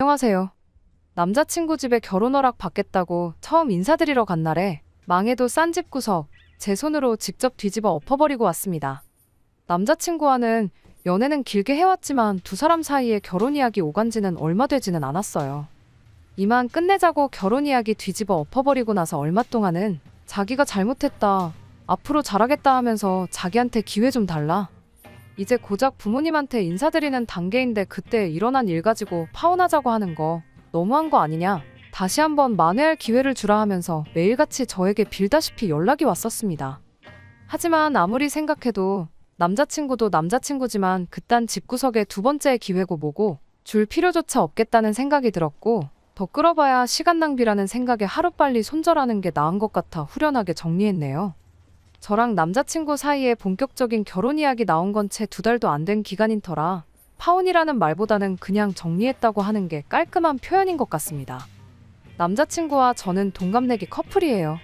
안녕하세요. 남자친구 집에 결혼 허락 받겠다고 처음 인사드리러 간 날에 망해도 싼 집 구석 제 손으로 직접 뒤집어 엎어버리고 왔습니다. 남자친구와는 연애는 길게 해왔지만 두 사람 사이에 결혼 이야기 오간 지는 얼마 되지는 않았어요. 이만 끝내자고 결혼 이야기 뒤집어 엎어버리고 나서 얼마 동안은 자기가 잘못했다, 앞으로 잘하겠다 하면서 자기한테 기회 좀 달라. 이제 고작 부모님한테 인사드리는 단계인데 그때 일어난 일 가지고 파혼하자고 하는 거 너무한 거 아니냐. 다시 한번 만회할 기회를 주라 하면서 매일같이 저에게 빌다시피 연락이 왔었습니다. 하지만 아무리 생각해도 남자친구도 남자친구지만 그딴 집구석의 두 번째 기회고 뭐고 줄 필요조차 없겠다는 생각이 들었고, 더 끌어봐야 시간 낭비라는 생각에 하루빨리 손절하는 게 나은 것 같아 후련하게 정리했네요. 저랑 남자친구 사이에 본격적인 결혼 이야기 나온 건 채 2달도 안 된 기간인 터라 파혼이라는 말보다는 그냥 정리했다고 하는 게 깔끔한 표현인 것 같습니다. 남자친구와 저는 동갑내기 커플이에요.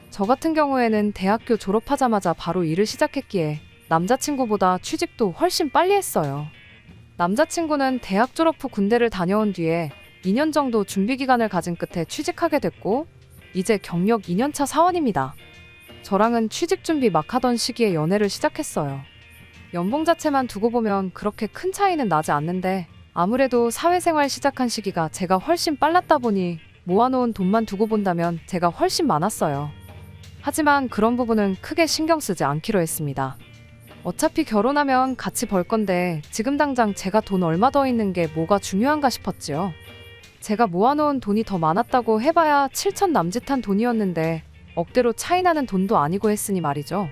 저 같은 경우에는 대학교 졸업하자마자 바로 일을 시작했기에 남자친구보다 취직도 훨씬 빨리 했어요. 남자친구는 대학 졸업 후 군대를 다녀온 뒤에 2년 정도 준비 기간을 가진 끝에 취직하게 됐고 이제 경력 2년차 사원입니다. 저랑은 취직 준비 막 하던 시기에 연애를 시작했어요. 연봉 자체만 두고 보면 그렇게 큰 차이는 나지 않는데 아무래도 사회생활 시작한 시기가 제가 훨씬 빨랐다 보니 모아놓은 돈만 두고 본다면 제가 훨씬 많았어요. 하지만 그런 부분은 크게 신경 쓰지 않기로 했습니다. 어차피 결혼하면 같이 벌 건데 지금 당장 제가 돈 얼마 더 있는 게 뭐가 중요한가 싶었지요. 제가 모아놓은 돈이 더 많았다고 해봐야 7천 남짓한 돈이었는데 억대로 차이나는 돈도 아니고 했으니 말이죠.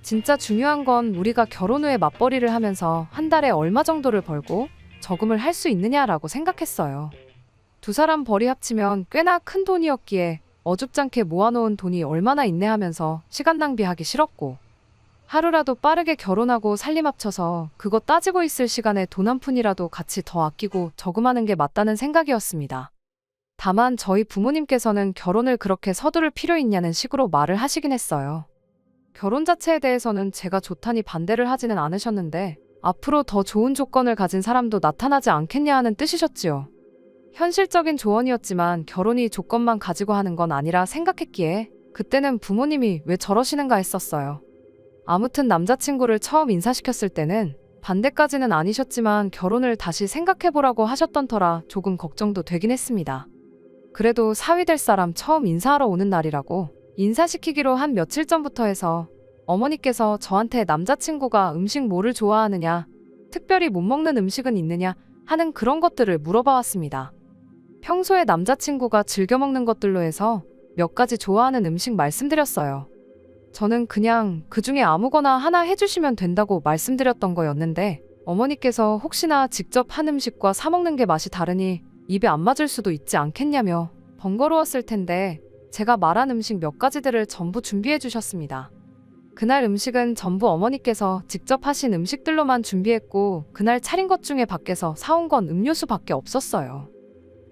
진짜 중요한 건 우리가 결혼 후에 맞벌이를 하면서 한 달에 얼마 정도를 벌고 저금을 할 수 있느냐라고 생각했어요. 두 사람 벌이 합치면 꽤나 큰 돈이었기에 어줍잖게 모아놓은 돈이 얼마나 있네 하면서 시간 낭비하기 싫었고, 하루라도 빠르게 결혼하고 살림 합쳐서 그거 따지고 있을 시간에 돈 한 푼이라도 같이 더 아끼고 저금하는 게 맞다는 생각이었습니다. 다만 저희 부모님께서는 결혼을 그렇게 서두를 필요 있냐는 식으로 말을 하시긴 했어요. 결혼 자체에 대해서는 제가 좋다니 반대를 하지는 않으셨는데 앞으로 더 좋은 조건을 가진 사람도 나타나지 않겠냐 하는 뜻이셨지요. 현실적인 조언이었지만 결혼이 조건만 가지고 하는 건 아니라 생각했기에 그때는 부모님이 왜 저러시는가 했었어요. 아무튼 남자친구를 처음 인사시켰을 때는 반대까지는 아니셨지만 결혼을 다시 생각해보라고 하셨던 터라 조금 걱정도 되긴 했습니다. 그래도 사위 될 사람 처음 인사하러 오는 날이라고 인사시키기로 한 며칠 전부터 해서 어머니께서 저한테 남자친구가 음식 뭐를 좋아하느냐, 특별히 못 먹는 음식은 있느냐 하는 그런 것들을 물어봐 왔습니다. 평소에 남자친구가 즐겨 먹는 것들로 해서 몇 가지 좋아하는 음식 말씀드렸어요. 저는 그냥 그 중에 아무거나 하나 해주시면 된다고 말씀드렸던 거였는데 어머니께서 혹시나 직접 한 음식과 사 먹는 게 맛이 다르니 입에 안 맞을 수도 있지 않겠냐며 번거로웠을 텐데 제가 말한 음식 몇 가지들을 전부 준비해 주셨습니다. 그날 음식은 전부 어머니께서 직접 하신 음식들로만 준비했고 그날 차린 것 중에 밖에서 사온 건 음료수밖에 없었어요.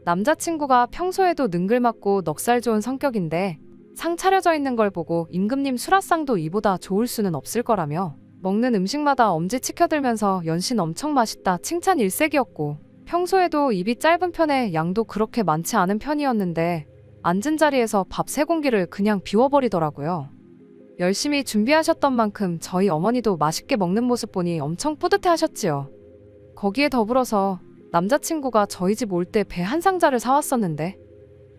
남자친구가 평소에도 능글맞고 넉살 좋은 성격인데 상 차려져 있는 걸 보고 임금님 수라상도 이보다 좋을 수는 없을 거라며 먹는 음식마다 엄지 치켜들면서 연신 엄청 맛있다 칭찬 일색이었고, 평소에도 입이 짧은 편에 양도 그렇게 많지 않은 편이었는데 앉은 자리에서 밥 3공기를 그냥 비워버리더라고요. 열심히 준비하셨던 만큼 저희 어머니도 맛있게 먹는 모습 보니 엄청 뿌듯해 하셨지요. 거기에 더불어서 남자친구가 저희 집 올 때 배 한 상자를 사왔었는데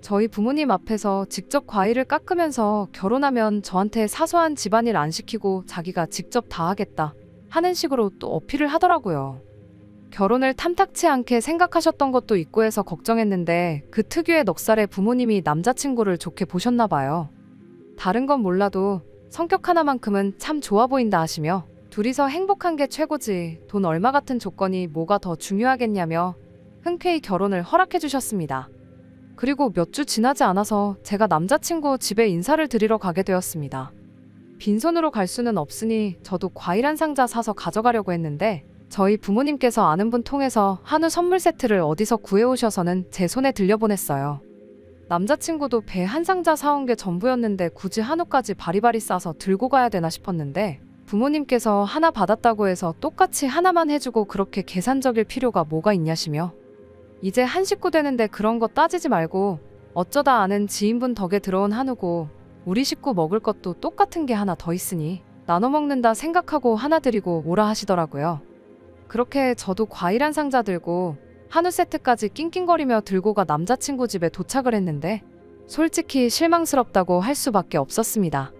저희 부모님 앞에서 직접 과일을 깎으면서 결혼하면 저한테 사소한 집안일 안 시키고 자기가 직접 다 하겠다 하는 식으로 또 어필을 하더라고요. 결혼을 탐탁치 않게 생각하셨던 것도 있고 해서 걱정했는데 그 특유의 넉살에 부모님이 남자친구를 좋게 보셨나 봐요. 다른 건 몰라도 성격 하나만큼은 참 좋아 보인다 하시며 둘이서 행복한 게 최고지 돈 얼마 같은 조건이 뭐가 더 중요하겠냐며 흔쾌히 결혼을 허락해 주셨습니다. 그리고 몇 주 지나지 않아서 제가 남자친구 집에 인사를 드리러 가게 되었습니다. 빈손으로 갈 수는 없으니 저도 과일 한 상자 사서 가져가려고 했는데 저희 부모님께서 아는 분 통해서 한우 선물 세트를 어디서 구해오셔서는 제 손에 들려보냈어요. 남자친구도 배 한 상자 사온 게 전부였는데 굳이 한우까지 바리바리 싸서 들고 가야 되나 싶었는데 부모님께서 하나 받았다고 해서 똑같이 하나만 해주고 그렇게 계산적일 필요가 뭐가 있냐시며 이제 한 식구 되는데 그런 거 따지지 말고 어쩌다 아는 지인분 덕에 들어온 한우고 우리 식구 먹을 것도 똑같은 게 하나 더 있으니 나눠 먹는다 생각하고 하나 드리고 오라 하시더라고요. 그렇게 저도 과일 한 상자 들고 한우 세트까지 낑낑거리며 들고 가 남자친구 집에 도착을 했는데 솔직히 실망스럽다고 할 수밖에 없었습니다.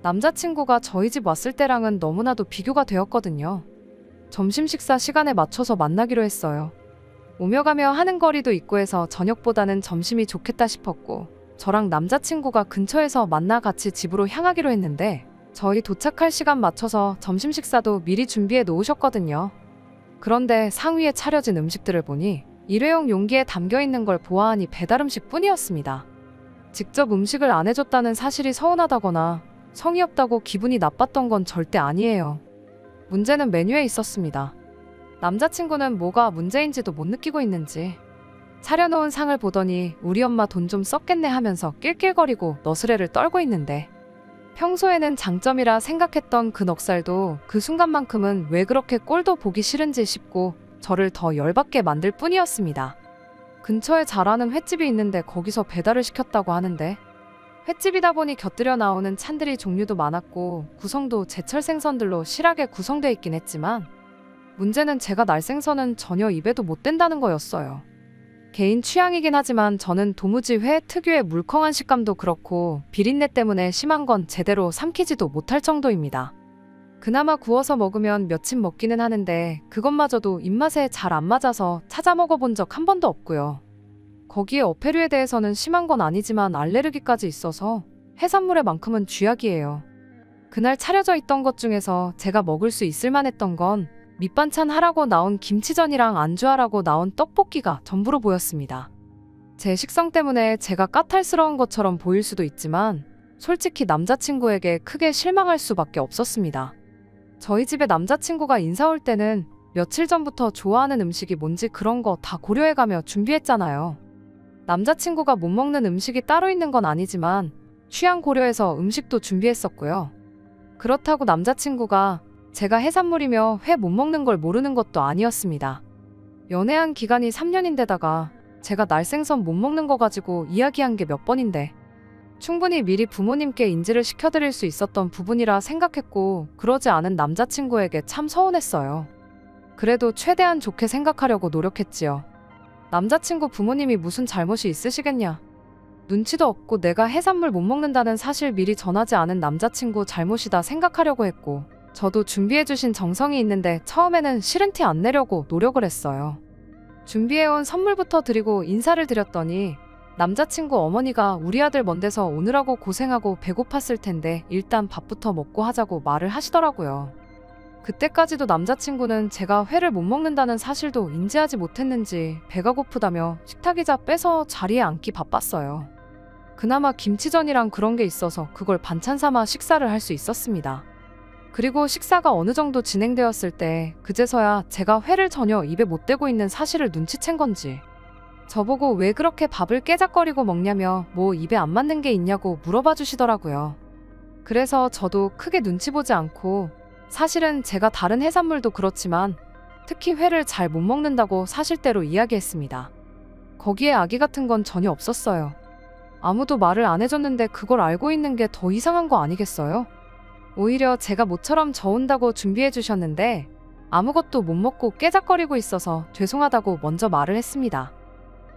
남자친구가 저희 집 왔을 때랑은 너무나도 비교가 되었거든요. 점심 식사 시간에 맞춰서 만나기로 했어요. 오며 가며 하는 거리도 있고 해서 저녁보다는 점심이 좋겠다 싶었고 저랑 남자친구가 근처에서 만나 같이 집으로 향하기로 했는데 저희 도착할 시간 맞춰서 점심 식사도 미리 준비해 놓으셨거든요. 그런데 상위에 차려진 음식들을 보니 일회용 용기에 담겨 있는 걸 보아하니 배달 음식 뿐이었습니다. 직접 음식을 안 해줬다는 사실이 서운하다거나 성의 없다고 기분이 나빴던 건 절대 아니에요. 문제는 메뉴에 있었습니다. 남자친구는 뭐가 문제인지도 못 느끼고 있는지 차려놓은 상을 보더니 우리 엄마 돈 좀 썼겠네 하면서 낄낄거리고 너스레를 떨고 있는데 평소에는 장점이라 생각했던 그 넉살도 그 순간만큼은 왜 그렇게 꼴도 보기 싫은지 싶고 저를 더 열받게 만들 뿐이었습니다. 근처에 잘 아는 횟집이 있는데 거기서 배달을 시켰다고 하는데 횟집이다 보니 곁들여 나오는 찬들이 종류도 많았고 구성도 제철 생선들로 실하게 구성되어 있긴 했지만 문제는 제가 날 생선은 전혀 입에도 못 댄다는 거였어요. 개인 취향이긴 하지만 저는 도무지 회 특유의 물컹한 식감도 그렇고 비린내 때문에 심한 건 제대로 삼키지도 못할 정도입니다. 그나마 구워서 먹으면 며칠 먹기는 하는데 그것마저도 입맛에 잘 안 맞아서 찾아 먹어본 적 한 번도 없고요. 거기에 어패류에 대해서는 심한 건 아니지만 알레르기까지 있어서 해산물에만큼은 쥐약이에요. 그날 차려져 있던 것 중에서 제가 먹을 수 있을 만했던 건 밑반찬 하라고 나온 김치전이랑 안주하라고 나온 떡볶이가 전부로 보였습니다. 제 식성 때문에 제가 까탈스러운 것처럼 보일 수도 있지만 솔직히 남자친구에게 크게 실망할 수밖에 없었습니다. 저희 집에 남자친구가 인사 올 때는 며칠 전부터 좋아하는 음식이 뭔지 그런 거 다 고려해가며 준비했잖아요. 남자친구가 못 먹는 음식이 따로 있는 건 아니지만 취향 고려해서 음식도 준비했었고요. 그렇다고 남자친구가 제가 해산물이며 회 못 먹는 걸 모르는 것도 아니었습니다. 연애한 기간이 3년인데다가 제가 날생선 못 먹는 거 가지고 이야기한 게 몇 번인데 충분히 미리 부모님께 인지를 시켜드릴 수 있었던 부분이라 생각했고 그러지 않은 남자친구에게 참 서운했어요. 그래도 최대한 좋게 생각하려고 노력했지요. 남자친구 부모님이 무슨 잘못이 있으시겠냐. 눈치도 없고 내가 해산물 못 먹는다는 사실 미리 전하지 않은 남자친구 잘못이다 생각하려고 했고 저도 준비해주신 정성이 있는데 처음에는 싫은 티 안 내려고 노력을 했어요. 준비해온 선물부터 드리고 인사를 드렸더니 남자친구 어머니가 우리 아들 먼 데서 오느라고 고생하고 배고팠을 텐데 일단 밥부터 먹고 하자고 말을 하시더라고요. 그때까지도 남자친구는 제가 회를 못 먹는다는 사실도 인지하지 못했는지 배가 고프다며 식탁의자 빼서 자리에 앉기 바빴어요. 그나마 김치전이랑 그런 게 있어서 그걸 반찬 삼아 식사를 할 수 있었습니다. 그리고 식사가 어느 정도 진행되었을 때 그제서야 제가 회를 전혀 입에 못 대고 있는 사실을 눈치챈 건지 저보고 왜 그렇게 밥을 깨작거리고 먹냐며 뭐 입에 안 맞는 게 있냐고 물어봐 주시더라고요. 그래서 저도 크게 눈치 보지 않고 사실은 제가 다른 해산물도 그렇지만 특히 회를 잘 못 먹는다고 사실대로 이야기했습니다. 거기에 악의 같은 건 전혀 없었어요. 아무도 말을 안 해줬는데 그걸 알고 있는 게 더 이상한 거 아니겠어요? 오히려 제가 모처럼 저온다고 준비해 주셨는데 아무것도 못 먹고 깨작거리고 있어서 죄송하다고 먼저 말을 했습니다.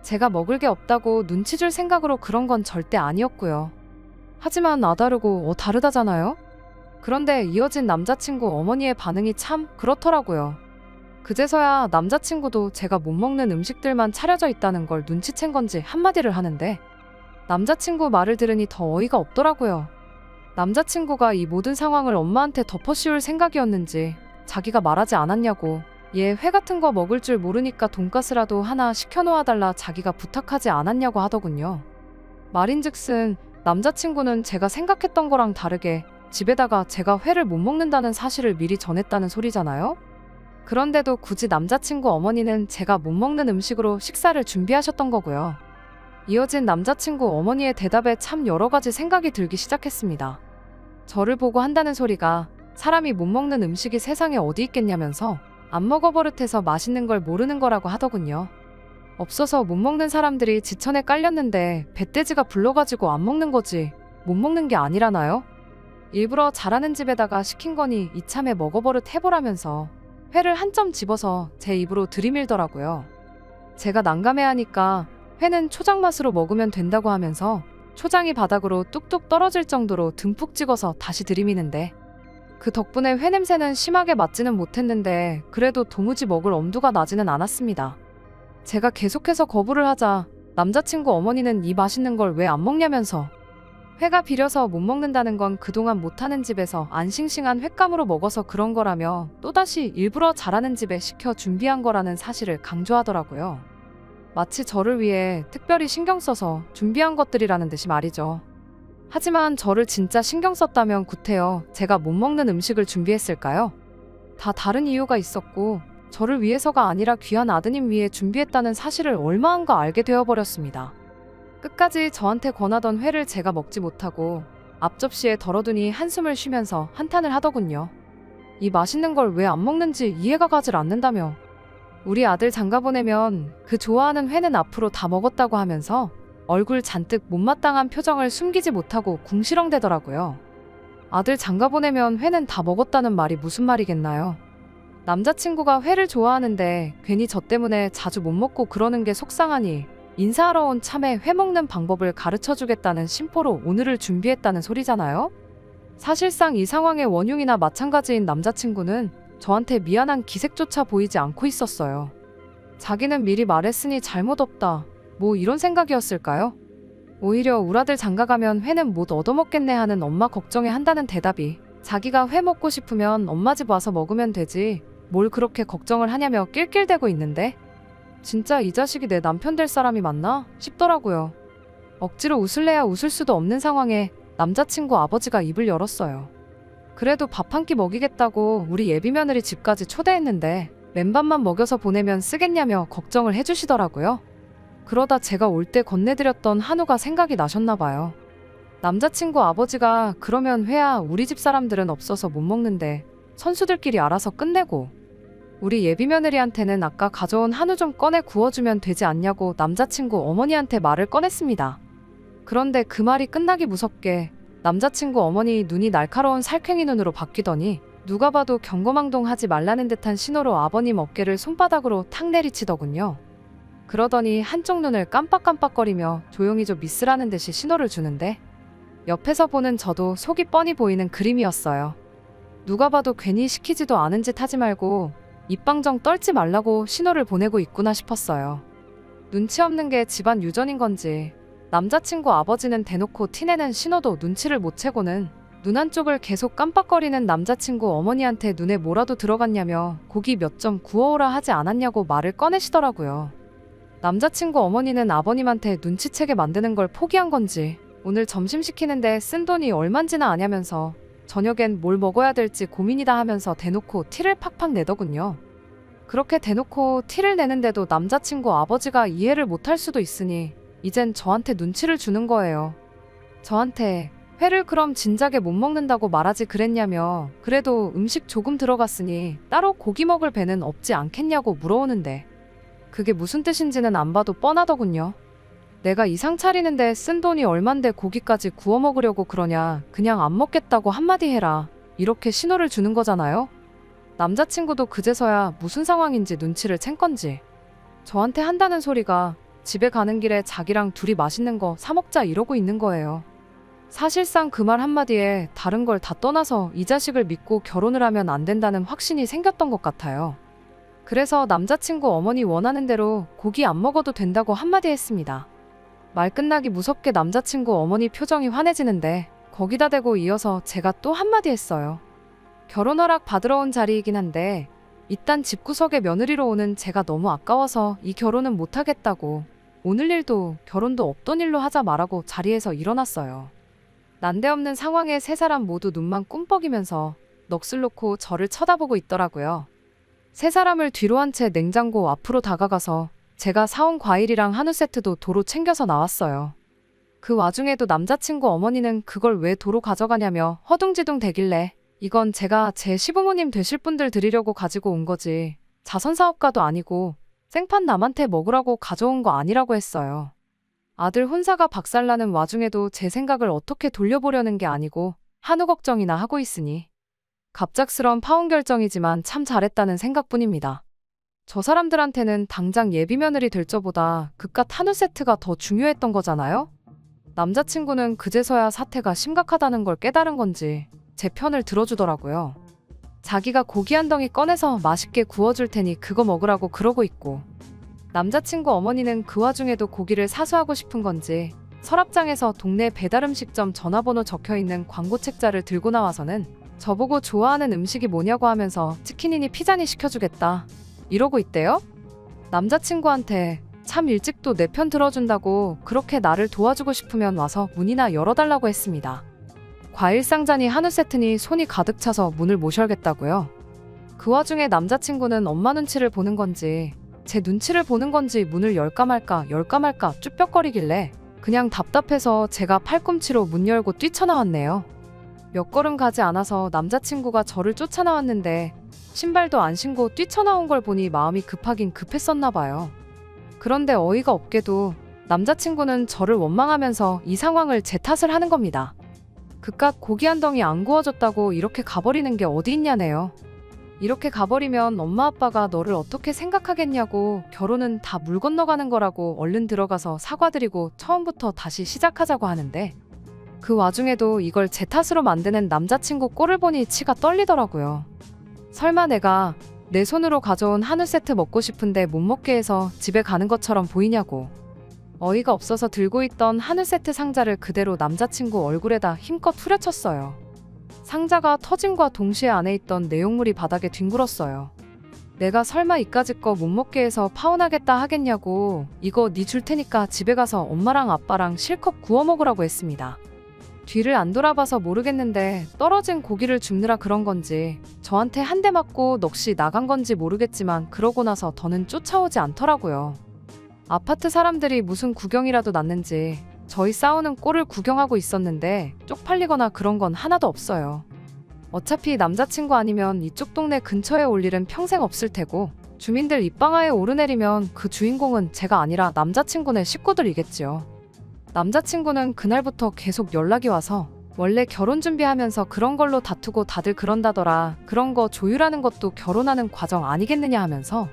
제가 먹을 게 없다고 눈치 줄 생각으로 그런 건 절대 아니었고요. 하지만 다르고 다르다잖아요? 그런데 이어진 남자친구 어머니의 반응이 참 그렇더라고요. 그제서야 남자친구도 제가 못 먹는 음식들만 차려져 있다는 걸 눈치챈 건지 한마디를 하는데 남자친구 말을 들으니 더 어이가 없더라고요. 남자친구가 이 모든 상황을 엄마한테 덮어씌울 생각이었는지 자기가 말하지 않았냐고 얘 회 같은 거 먹을 줄 모르니까 돈가스라도 하나 시켜놓아달라 자기가 부탁하지 않았냐고 하더군요. 말인즉슨 남자친구는 제가 생각했던 거랑 다르게 집에다가 제가 회를 못 먹는다는 사실을 미리 전했다는 소리잖아요? 그런데도 굳이 남자친구 어머니는 제가 못 먹는 음식으로 식사를 준비하셨던 거고요. 이어진 남자친구 어머니의 대답에 참 여러 가지 생각이 들기 시작했습니다. 저를 보고 한다는 소리가 사람이 못 먹는 음식이 세상에 어디 있겠냐면서 안 먹어버릇해서 맛있는 걸 모르는 거라고 하더군요. 없어서 못 먹는 사람들이 지천에 깔렸는데 배돼지가 불러가지고 안 먹는 거지 못 먹는 게 아니라나요? 일부러 잘하는 집에다가 시킨 거니 이참에 먹어버릇 해보라면서 회를 한 점 집어서 제 입으로 들이밀더라고요. 제가 난감해하니까 회는 초장 맛으로 먹으면 된다고 하면서 초장이 바닥으로 뚝뚝 떨어질 정도로 듬뿍 찍어서 다시 들이미는데 그 덕분에 회 냄새는 심하게 맡지는 못했는데 그래도 도무지 먹을 엄두가 나지는 않았습니다. 제가 계속해서 거부를 하자 남자친구 어머니는 이 맛있는 걸 왜 안 먹냐면서 회가 비려서 못 먹는다는 건 그동안 못하는 집에서 안 싱싱한 횟감으로 먹어서 그런 거라며 또다시 일부러 잘하는 집에 시켜 준비한 거라는 사실을 강조하더라고요. 마치 저를 위해 특별히 신경 써서 준비한 것들이라는 듯이 말이죠. 하지만 저를 진짜 신경 썼다면 구태여 제가 못 먹는 음식을 준비했을까요? 다 다른 이유가 있었고 저를 위해서가 아니라 귀한 아드님 위해 준비했다는 사실을 얼마안가 알게 되어버렸습니다. 끝까지 저한테 권하던 회를 제가 먹지 못하고 앞접시에 덜어두니 한숨을 쉬면서 한탄을 하더군요. 이 맛있는 걸 왜 안 먹는지 이해가 가질 않는다며 우리 아들 장가보내면 그 좋아하는 회는 앞으로 다 먹었다고 하면서 얼굴 잔뜩 못마땅한 표정을 숨기지 못하고 궁시렁대더라고요. 아들 장가보내면 회는 다 먹었다는 말이 무슨 말이겠나요? 남자친구가 회를 좋아하는데 괜히 저 때문에 자주 못 먹고 그러는 게 속상하니 인사하러 온 참에 회 먹는 방법을 가르쳐주겠다는 심보로 오늘을 준비했다는 소리잖아요? 사실상 이 상황의 원흉이나 마찬가지인 남자친구는 저한테 미안한 기색조차 보이지 않고 있었어요. 자기는 미리 말했으니 잘못 없다. 뭐 이런 생각이었을까요? 오히려 우라들 장가가면 회는 못 얻어먹겠네 하는 엄마 걱정에 한다는 대답이 자기가 회 먹고 싶으면 엄마 집 와서 먹으면 되지 뭘 그렇게 걱정을 하냐며 낄낄대고 있는데 진짜 이 자식이 내 남편 될 사람이 맞나 싶더라고요. 억지로 웃을래야 웃을 수도 없는 상황에 남자친구 아버지가 입을 열었어요. 그래도 밥 한 끼 먹이겠다고 우리 예비며느리 집까지 초대했는데 맨밥만 먹여서 보내면 쓰겠냐며 걱정을 해주시더라고요. 그러다 제가 올 때 건네드렸던 한우가 생각이 나셨나 봐요. 남자친구 아버지가 그러면 회야 우리 집 사람들은 없어서 못 먹는데 선수들끼리 알아서 끝내고 우리 예비며느리한테는 아까 가져온 한우 좀 꺼내 구워주면 되지 않냐고 남자친구 어머니한테 말을 꺼냈습니다. 그런데 그 말이 끝나기 무섭게 남자친구 어머니 눈이 날카로운 살쾡이 눈으로 바뀌더니 누가 봐도 경거망동하지 말라는 듯한 신호로 아버님 어깨를 손바닥으로 탁 내리치더군요. 그러더니 한쪽 눈을 깜빡깜빡거리며 조용히 좀 미스라는 듯이 신호를 주는데 옆에서 보는 저도 속이 뻔히 보이는 그림이었어요. 누가 봐도 괜히 시키지도 않은 짓 하지 말고 입방정 떨지 말라고 신호를 보내고 있구나 싶었어요. 눈치 없는 게 집안 유전인 건지 남자친구 아버지는 대놓고 티내는 신호도 눈치를 못 채고는 눈 한쪽을 계속 깜빡거리는 남자친구 어머니한테 눈에 뭐라도 들어갔냐며 고기 몇 점 구워오라 하지 않았냐고 말을 꺼내시더라고요. 남자친구 어머니는 아버님한테 눈치채게 만드는 걸 포기한 건지 오늘 점심 시키는데 쓴 돈이 얼만지나 아냐면서 저녁엔 뭘 먹어야 될지 고민이다 하면서 대놓고 티를 팍팍 내더군요. 그렇게 대놓고 티를 내는데도 남자친구 아버지가 이해를 못할 수도 있으니 이젠 저한테 눈치를 주는 거예요. 저한테 회를 그럼 진작에 못 먹는다고 말하지 그랬냐며 그래도 음식 조금 들어갔으니 따로 고기 먹을 배는 없지 않겠냐고 물어오는데 그게 무슨 뜻인지는 안 봐도 뻔하더군요. 내가 이상 차리는데 쓴 돈이 얼만데 고기까지 구워 먹으려고 그러냐 그냥 안 먹겠다고 한마디 해라 이렇게 신호를 주는 거잖아요. 남자친구도 그제서야 무슨 상황인지 눈치를 챈 건지 저한테 한다는 소리가 집에 가는 길에 자기랑 둘이 맛있는 거 사 먹자 이러고 있는 거예요. 사실상 그 말 한마디에 다른 걸 다 떠나서 이 자식을 믿고 결혼을 하면 안 된다는 확신이 생겼던 것 같아요. 그래서 남자친구 어머니 원하는 대로 고기 안 먹어도 된다고 한마디 했습니다. 말 끝나기 무섭게 남자친구 어머니 표정이 환해지는데 거기다 대고 이어서 제가 또 한마디 했어요. 결혼 허락 받으러 온 자리이긴 한데 일단 집구석에 며느리로 오는 제가 너무 아까워서 이 결혼은 못하겠다고 오늘 일도 결혼도 없던 일로 하자 말하고 자리에서 일어났어요. 난데없는 상황에 세 사람 모두 눈만 꿈뻑이면서 넋을 놓고 저를 쳐다보고 있더라고요. 세 사람을 뒤로 한 채 냉장고 앞으로 다가가서 제가 사온 과일이랑 한우 세트도 도로 챙겨서 나왔어요. 그 와중에도 남자친구 어머니는 그걸 왜 도로 가져가냐며 허둥지둥 대길래 이건 제가 제 시부모님 되실 분들 드리려고 가지고 온 거지 자선사업가도 아니고 생판 남한테 먹으라고 가져온 거 아니라고 했어요. 아들 혼사가 박살나는 와중에도 제 생각을 어떻게 돌려보려는 게 아니고 한우 걱정이나 하고 있으니 갑작스런 파혼 결정이지만 참 잘했다는 생각뿐입니다. 저 사람들한테는 당장 예비 며느리 될 저보다 그깟 한우 세트가 더 중요했던 거잖아요? 남자친구는 그제서야 사태가 심각하다는 걸 깨달은 건지 제 편을 들어주더라고요. 자기가 고기 한 덩이 꺼내서 맛있게 구워줄 테니 그거 먹으라고 그러고 있고, 남자친구 어머니는 그 와중에도 고기를 사수하고 싶은 건지 서랍장에서 동네 배달음식점 전화번호 적혀있는 광고 책자를 들고 나와서는 저보고 좋아하는 음식이 뭐냐고 하면서 치킨이니 피자니 시켜주겠다 이러고 있대요. 남자친구한테 참 일찍도 내 편 들어준다고 그렇게 나를 도와주고 싶으면 와서 문이나 열어달라고 했습니다. 과일 상자니 한우 세트니 손이 가득 차서 문을 못 열겠다고요. 그 와중에 남자친구는 엄마 눈치를 보는 건지 제 눈치를 보는 건지 문을 열까 말까 쭈뼛거리길래 그냥 답답해서 제가 팔꿈치로 문 열고 뛰쳐나왔네요. 몇 걸음 가지 않아서 남자친구가 저를 쫓아나왔는데 신발도 안 신고 뛰쳐나온 걸 보니 마음이 급하긴 급했었나 봐요. 그런데 어이가 없게도 남자친구는 저를 원망하면서 이 상황을 제 탓을 하는 겁니다. 그깟 고기 한 덩이 안 구워줬다고 이렇게 가버리는 게 어디 있냐네요. 이렇게 가버리면 엄마 아빠가 너를 어떻게 생각하겠냐고, 결혼은 다 물 건너가는 거라고 얼른 들어가서 사과드리고 처음부터 다시 시작하자고 하는데, 그 와중에도 이걸 제 탓으로 만드는 남자친구 꼴을 보니 치가 떨리더라고요. 설마 내가 내 손으로 가져온 한우 세트 먹고 싶은데 못 먹게 해서 집에 가는 것처럼 보이냐고. 어이가 없어서 들고 있던 한우 세트 상자를 그대로 남자친구 얼굴에다 힘껏 후려쳤어요. 상자가 터짐과 동시에 안에 있던 내용물이 바닥에 뒹굴었어요. 내가 설마 이까짓 거 못 먹게 해서 파혼하겠다 하겠냐고, 이거 네 줄 테니까 집에 가서 엄마랑 아빠랑 실컷 구워 먹으라고 했습니다. 뒤를 안 돌아봐서 모르겠는데 떨어진 고기를 줍느라 그런 건지 저한테 한 대 맞고 넋이 나간 건지 모르겠지만 그러고 나서 더는 쫓아오지 않더라고요. 아파트 사람들이 무슨 구경이라도 났는지 저희 싸우는 꼴을 구경하고 있었는데 쪽팔리거나 그런 건 하나도 없어요. 어차피 남자친구 아니면 이쪽 동네 근처에 올 일은 평생 없을 테고, 주민들 입방아에 오르내리면 그 주인공은 제가 아니라 남자친구네 식구들이겠지요. 남자친구는 그날부터 계속 연락이 와서 원래 결혼 준비하면서 그런 걸로 다투고 다들 그런다더라, 그런 거 조율하는 것도 결혼하는 과정 아니겠느냐 하면서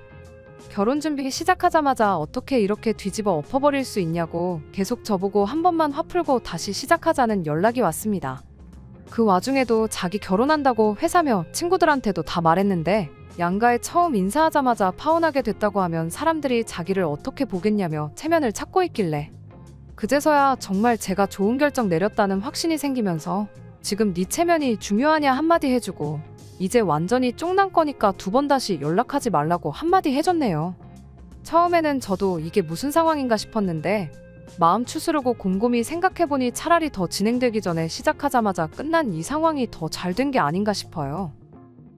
결혼 준비 시작하자마자 어떻게 이렇게 뒤집어 엎어버릴 수 있냐고 계속 저보고 한 번만 화 풀고 다시 시작하자는 연락이 왔습니다. 그 와중에도 자기 결혼한다고 회사며 친구들한테도 다 말했는데 양가에 처음 인사하자마자 파혼하게 됐다고 하면 사람들이 자기를 어떻게 보겠냐며 체면을 찾고 있길래, 그제서야 정말 제가 좋은 결정 내렸다는 확신이 생기면서 지금 네 체면이 중요하냐 한마디 해주고, 이제 완전히 쫑난 거니까 두 번 다시 연락하지 말라고 한마디 해줬네요. 처음에는 저도 이게 무슨 상황인가 싶었는데 마음 추스르고 곰곰이 생각해보니 차라리 더 진행되기 전에 시작하자마자 끝난 이 상황이 더 잘 된 게 아닌가 싶어요.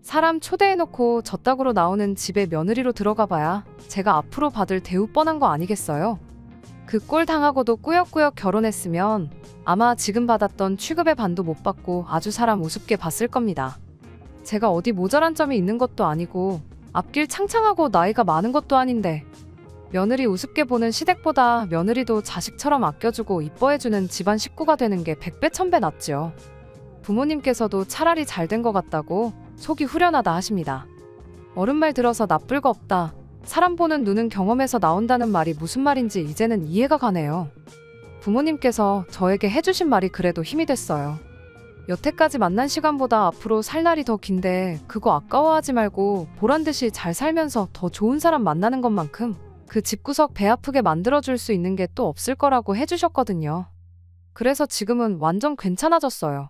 사람 초대해놓고 저따구로 나오는 집에 며느리로 들어가봐야 제가 앞으로 받을 대우 뻔한 거 아니겠어요? 그 꼴 당하고도 꾸역꾸역 결혼했으면 아마 지금 받았던 취급의 반도 못 받고 아주 사람 우습게 봤을 겁니다. 제가 어디 모자란 점이 있는 것도 아니고 앞길 창창하고 나이가 많은 것도 아닌데 며느리 우습게 보는 시댁보다 며느리도 자식처럼 아껴주고 이뻐해주는 집안 식구가 되는 게 100배 1000배 낫죠. 부모님께서도 차라리 잘 된 것 같다고 속이 후련하다 하십니다. 어른 말 들어서 나쁠 거 없다, 사람 보는 눈은 경험에서 나온다는 말이 무슨 말인지 이제는 이해가 가네요. 부모님께서 저에게 해주신 말이 그래도 힘이 됐어요. 여태까지 만난 시간보다 앞으로 살 날이 더 긴데 그거 아까워하지 말고 보란듯이 잘 살면서 더 좋은 사람 만나는 것만큼 그 집구석 배 아프게 만들어줄 수 있는 게 또 없을 거라고 해주셨거든요. 그래서 지금은 완전 괜찮아졌어요.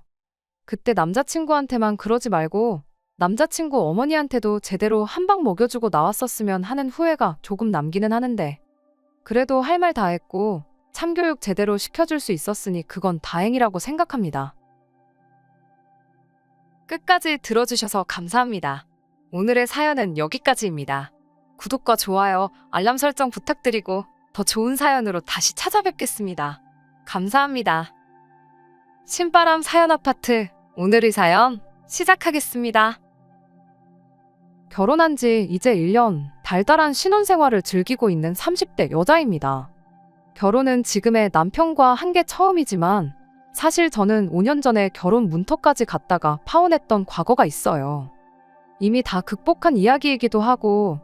그때 남자친구한테만 그러지 말고 남자친구 어머니한테도 제대로 한 방 먹여주고 나왔었으면 하는 후회가 조금 남기는 하는데, 그래도 할 말 다 했고 참교육 제대로 시켜줄 수 있었으니 그건 다행이라고 생각합니다. 끝까지 들어주셔서 감사합니다. 오늘의 사연은 여기까지입니다. 구독과 좋아요, 알람 설정 부탁드리고 더 좋은 사연으로 다시 찾아뵙겠습니다. 감사합니다. 신바람 사연 아파트, 오늘의 사연 시작하겠습니다. 결혼한 지 이제 1년, 달달한 신혼생활을 즐기고 있는 30대 여자입니다. 결혼은 지금의 남편과 한 게 처음이지만 사실 저는 5년 전에 결혼 문턱까지 갔다가 파혼했던 과거가 있어요. 이미 다 극복한 이야기이기도 하고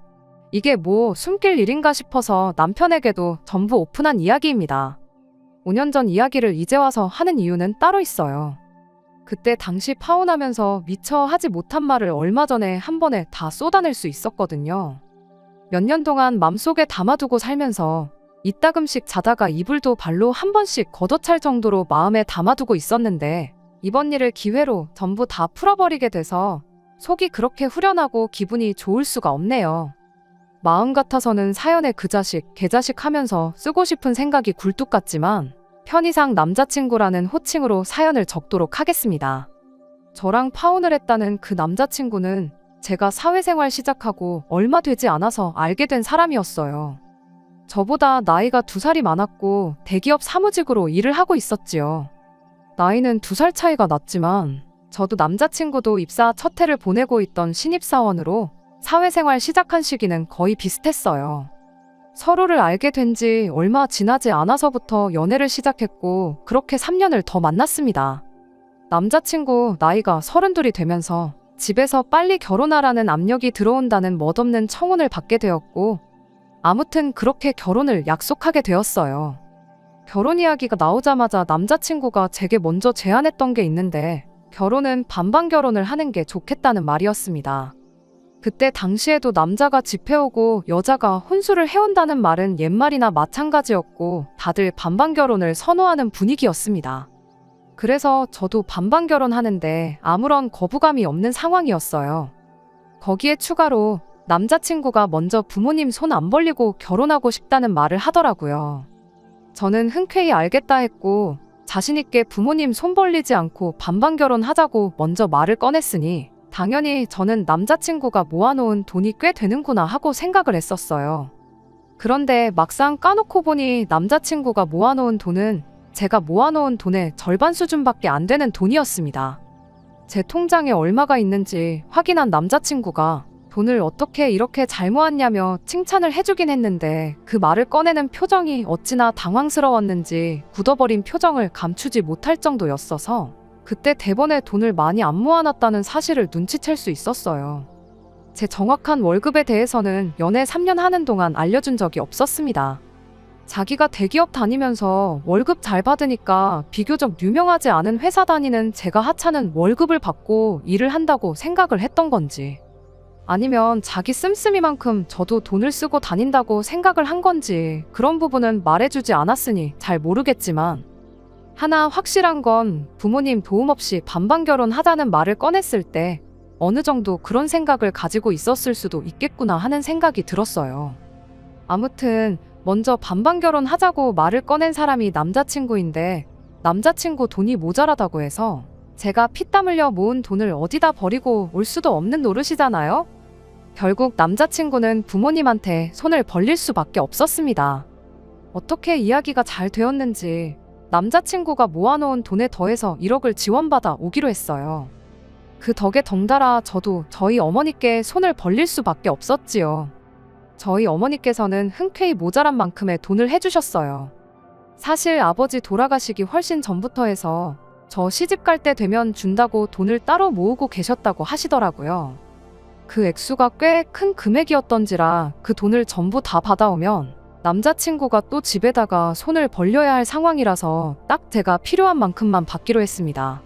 이게 뭐 숨길 일인가 싶어서 남편에게도 전부 오픈한 이야기입니다. 5년 전 이야기를 이제 와서 하는 이유는 따로 있어요. 그때 당시 파혼하면서 미처 하지 못한 말을 얼마 전에 한 번에 다 쏟아낼 수 있었거든요. 몇 년 동안 맘속에 담아두고 살면서 이따금씩 자다가 이불도 발로 한 번씩 걷어찰 정도로 마음에 담아두고 있었는데 이번 일을 기회로 전부 다 풀어버리게 돼서 속이 그렇게 후련하고 기분이 좋을 수가 없네요. 마음 같아서는 사연에 그 자식, 개자식 하면서 쓰고 싶은 생각이 굴뚝 같지만 편의상 남자친구라는 호칭으로 사연을 적도록 하겠습니다. 저랑 파혼을 했다는 그 남자친구는 제가 사회생활 시작하고 얼마 되지 않아서 알게 된 사람이었어요. 저보다 나이가 2살이 많았고 대기업 사무직으로 일을 하고 있었지요. 나이는 2살 차이가 났지만 저도 남자친구도 입사 첫 해를 보내고 있던 신입사원으로 사회생활 시작한 시기는 거의 비슷했어요. 서로를 알게 된 지 얼마 지나지 않아서부터 연애를 시작했고 그렇게 3년을 더 만났습니다. 남자친구 나이가 32이 되면서 집에서 빨리 결혼하라는 압력이 들어온다는 멋없는 청혼을 받게 되었고 아무튼 그렇게 결혼을 약속하게 되었어요. 결혼 이야기가 나오자마자 남자친구가 제게 먼저 제안했던 게 있는데 결혼은 반반 결혼을 하는 게 좋겠다는 말이었습니다. 그때 당시에도 남자가 집 해오고 여자가 혼수를 해온다는 말은 옛말이나 마찬가지였고 다들 반반 결혼을 선호하는 분위기였습니다. 그래서 저도 반반 결혼하는데 아무런 거부감이 없는 상황이었어요. 거기에 추가로 남자친구가 먼저 부모님 손 안 벌리고 결혼하고 싶다는 말을 하더라고요. 저는 흔쾌히 알겠다 했고 자신있게 부모님 손 벌리지 않고 반반 결혼하자고 먼저 말을 꺼냈으니 당연히 저는 남자친구가 모아놓은 돈이 꽤 되는구나 하고 생각을 했었어요. 그런데 막상 까놓고 보니 남자친구가 모아놓은 돈은 제가 모아놓은 돈의 절반 수준밖에 안 되는 돈이었습니다. 제 통장에 얼마가 있는지 확인한 남자친구가 돈을 어떻게 이렇게 잘 모았냐며 칭찬을 해주긴 했는데 그 말을 꺼내는 표정이 어찌나 당황스러웠는지 굳어버린 표정을 감추지 못할 정도였어서 그때 대번에 돈을 많이 안 모아놨다는 사실을 눈치챌 수 있었어요. 제 정확한 월급에 대해서는 연애 3년 하는 동안 알려준 적이 없었습니다. 자기가 대기업 다니면서 월급 잘 받으니까 비교적 유명하지 않은 회사 다니는 제가 하찮은 월급을 받고 일을 한다고 생각을 했던 건지 아니면 자기 씀씀이만큼 저도 돈을 쓰고 다닌다고 생각을 한 건지 그런 부분은 말해주지 않았으니 잘 모르겠지만 하나 확실한 건 부모님 도움 없이 반반 결혼하자는 말을 꺼냈을 때 어느 정도 그런 생각을 가지고 있었을 수도 있겠구나 하는 생각이 들었어요. 아무튼 먼저 반반 결혼하자고 말을 꺼낸 사람이 남자친구인데 남자친구 돈이 모자라다고 해서 제가 피땀 흘려 모은 돈을 어디다 버리고 올 수도 없는 노릇이잖아요. 결국 남자친구는 부모님한테 손을 벌릴 수밖에 없었습니다. 어떻게 이야기가 잘 되었는지 남자친구가 모아놓은 돈에 더해서 1억을 지원받아 오기로 했어요. 그 덕에 덩달아 저도 저희 어머니께 손을 벌릴 수밖에 없었지요. 저희 어머니께서는 흔쾌히 모자란 만큼의 돈을 해주셨어요. 사실 아버지 돌아가시기 훨씬 전부터 해서 저 시집 갈 때 되면 준다고 돈을 따로 모으고 계셨다고 하시더라고요. 그 액수가 꽤 큰 금액이었던지라 그 돈을 전부 다 받아오면 남자친구가 또 집에다가 손을 벌려야 할 상황이라서 딱 제가 필요한 만큼만 받기로 했습니다.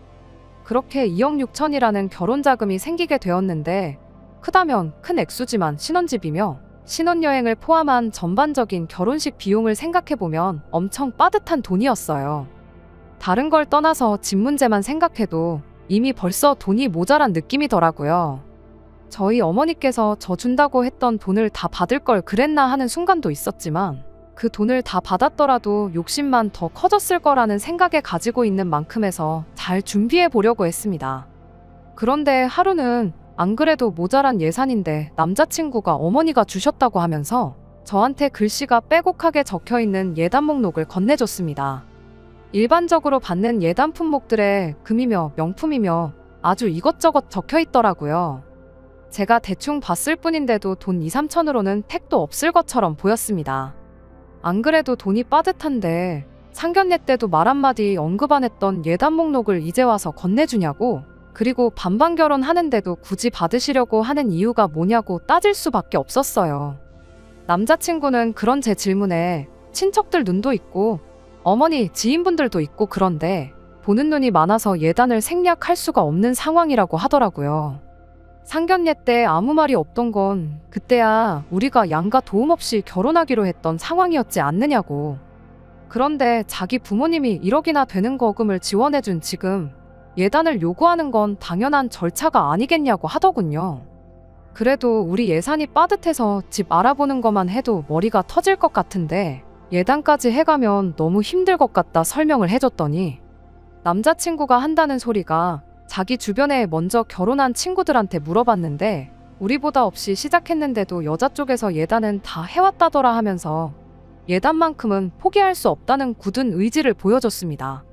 그렇게 2억 6천이라는 결혼자금이 생기게 되었는데 크다면 큰 액수지만 신혼집이며 신혼여행을 포함한 전반적인 결혼식 비용을 생각해보면 엄청 빠듯한 돈이었어요. 다른 걸 떠나서 집 문제만 생각해도 이미 벌써 돈이 모자란 느낌이더라고요. 저희 어머니께서 저 준다고 했던 돈을 다 받을 걸 그랬나 하는 순간도 있었지만 그 돈을 다 받았더라도 욕심만 더 커졌을 거라는 생각에 가지고 있는 만큼에서 잘 준비해 보려고 했습니다. 그런데 하루는 안 그래도 모자란 예산인데 남자친구가 어머니가 주셨다고 하면서 저한테 글씨가 빼곡하게 적혀있는 예단 목록을 건네줬습니다. 일반적으로 받는 예단 품목들에 금이며 명품이며 아주 이것저것 적혀있더라고요. 제가 대충 봤을 뿐인데도 돈 2, 3천으로는 택도 없을 것처럼 보였습니다. 안 그래도 돈이 빠듯한데 상견례 때도 말 한마디 언급 안 했던 예단 목록을 이제 와서 건네주냐고, 그리고 반반 결혼하는데도 굳이 받으시려고 하는 이유가 뭐냐고 따질 수밖에 없었어요. 남자친구는 그런 제 질문에 친척들 눈도 있고 어머니 지인분들도 있고 그런데 보는 눈이 많아서 예단을 생략할 수가 없는 상황이라고 하더라고요. 상견례 때 아무 말이 없던 건 그때야 우리가 양가 도움 없이 결혼하기로 했던 상황이었지 않느냐고. 그런데 자기 부모님이 1억이나 되는 거금을 지원해준 지금 예단을 요구하는 건 당연한 절차가 아니겠냐고 하더군요. 그래도 우리 예산이 빠듯해서 집 알아보는 것만 해도 머리가 터질 것 같은데 예단까지 해가면 너무 힘들 것 같다 설명을 해줬더니 남자친구가 한다는 소리가 자기 주변에 먼저 결혼한 친구들한테 물어봤는데 우리보다 없이 시작했는데도 여자 쪽에서 예단은 다 해왔다더라 하면서 예단만큼은 포기할 수 없다는 굳은 의지를 보여줬습니다.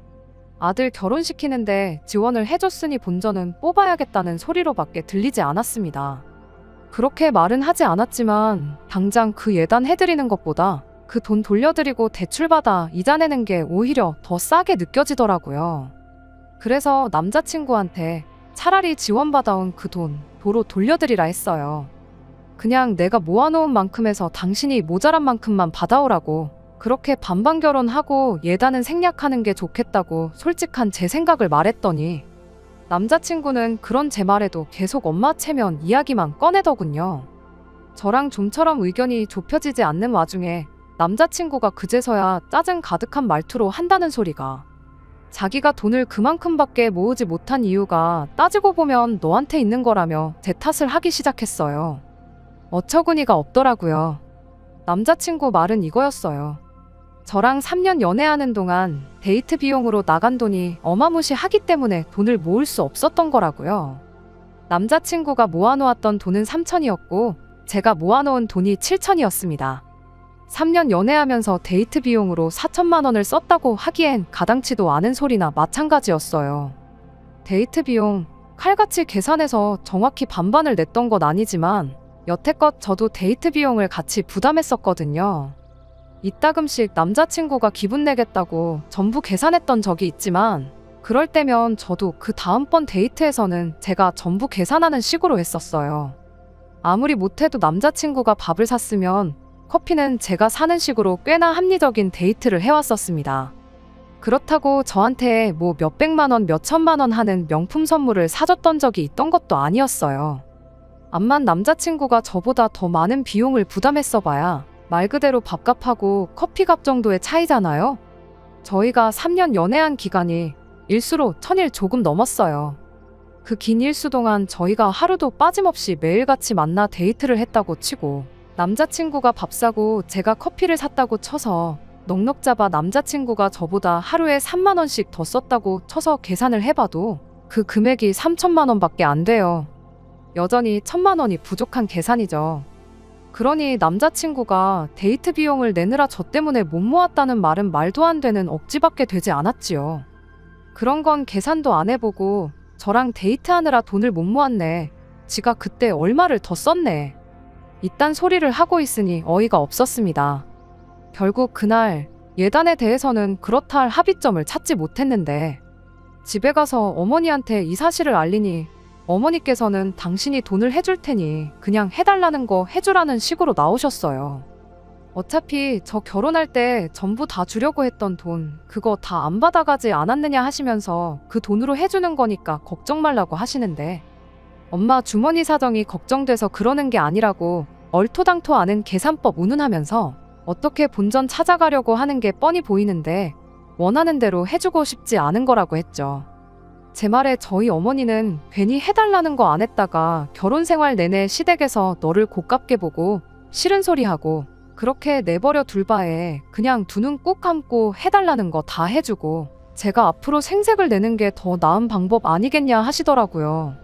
아들 결혼시키는데 지원을 해줬으니 본전은 뽑아야겠다는 소리로밖에 들리지 않았습니다. 그렇게 말은 하지 않았지만 당장 그 예단 해드리는 것보다 그 돈 돌려드리고 대출받아 이자 내는 게 오히려 더 싸게 느껴지더라고요. 그래서 남자친구한테 차라리 지원받아온 그 돈 도로 돌려드리라 했어요. 그냥 내가 모아놓은 만큼에서 당신이 모자란 만큼만 받아오라고, 그렇게 반반 결혼하고 예단은 생략하는 게 좋겠다고 솔직한 제 생각을 말했더니 남자친구는 그런 제 말에도 계속 엄마 체면 이야기만 꺼내더군요. 저랑 좀처럼 의견이 좁혀지지 않는 와중에 남자친구가 그제서야 짜증 가득한 말투로 한다는 소리가 자기가 돈을 그만큼밖에 모으지 못한 이유가 따지고 보면 너한테 있는 거라며 제 탓을 하기 시작했어요. 어처구니가 없더라고요. 남자친구 말은 이거였어요. 저랑 3년 연애하는 동안 데이트 비용으로 나간 돈이 어마무시하기 때문에 돈을 모을 수 없었던 거라고요. 남자친구가 모아놓았던 돈은 3천이었고 제가 모아놓은 돈이 7천이었습니다. 3년 연애하면서 데이트 비용으로 4천만 원을 썼다고 하기엔 가당치도 않은 소리나 마찬가지였어요. 데이트 비용, 칼같이 계산해서 정확히 반반을 냈던 건 아니지만 여태껏 저도 데이트 비용을 같이 부담했었거든요. 이따금씩 남자친구가 기분 내겠다고 전부 계산했던 적이 있지만 그럴 때면 저도 그 다음번 데이트에서는 제가 전부 계산하는 식으로 했었어요. 아무리 못해도 남자친구가 밥을 샀으면 커피는 제가 사는 식으로 꽤나 합리적인 데이트를 해왔었습니다. 그렇다고 저한테 뭐 몇백만 원, 몇천만 원 하는 명품 선물을 사줬던 적이 있던 것도 아니었어요. 암만 남자친구가 저보다 더 많은 비용을 부담했어봐야 말 그대로 밥값하고 커피값 정도의 차이잖아요. 저희가 3년 연애한 기간이 일수로 1000일 조금 넘었어요. 그 긴 일수 동안 저희가 하루도 빠짐없이 매일같이 만나 데이트를 했다고 치고 남자친구가 밥 사고 제가 커피를 샀다고 쳐서 넉넉 잡아 남자친구가 저보다 하루에 3만 원씩 더 썼다고 쳐서 계산을 해봐도 그 금액이 3천만 원밖에 안 돼요. 여전히 1000만 원이 부족한 계산이죠. 그러니 남자친구가 데이트 비용을 내느라 저 때문에 못 모았다는 말은 말도 안 되는 억지밖에 되지 않았지요. 그런 건 계산도 안 해보고 저랑 데이트하느라 돈을 못 모았네. 지가 그때 얼마를 더 썼네. 이딴 소리를 하고 있으니 어이가 없었습니다. 결국 그날 예단에 대해서는 그렇다 할 합의점을 찾지 못했는데 집에 가서 어머니한테 이 사실을 알리니 어머니께서는 당신이 돈을 해줄 테니 그냥 해달라는 거 해주라는 식으로 나오셨어요. 어차피 저 결혼할 때 전부 다 주려고 했던 돈 그거 다 안 받아가지 않았느냐 하시면서 그 돈으로 해주는 거니까 걱정 말라고 하시는데 엄마 주머니 사정이 걱정돼서 그러는 게 아니라고 얼토당토 않은 계산법 운운하면서 어떻게 본전 찾아가려고 하는 게 뻔히 보이는데 원하는 대로 해주고 싶지 않은 거라고 했죠. 제 말에 저희 어머니는 괜히 해달라는 거 안 했다가 결혼 생활 내내 시댁에서 너를 고깝게 보고 싫은 소리 하고 그렇게 내버려 둘 바에 그냥 두 눈 꾹 감고 해달라는 거 다 해주고 제가 앞으로 생색을 내는 게 더 나은 방법 아니겠냐 하시더라고요.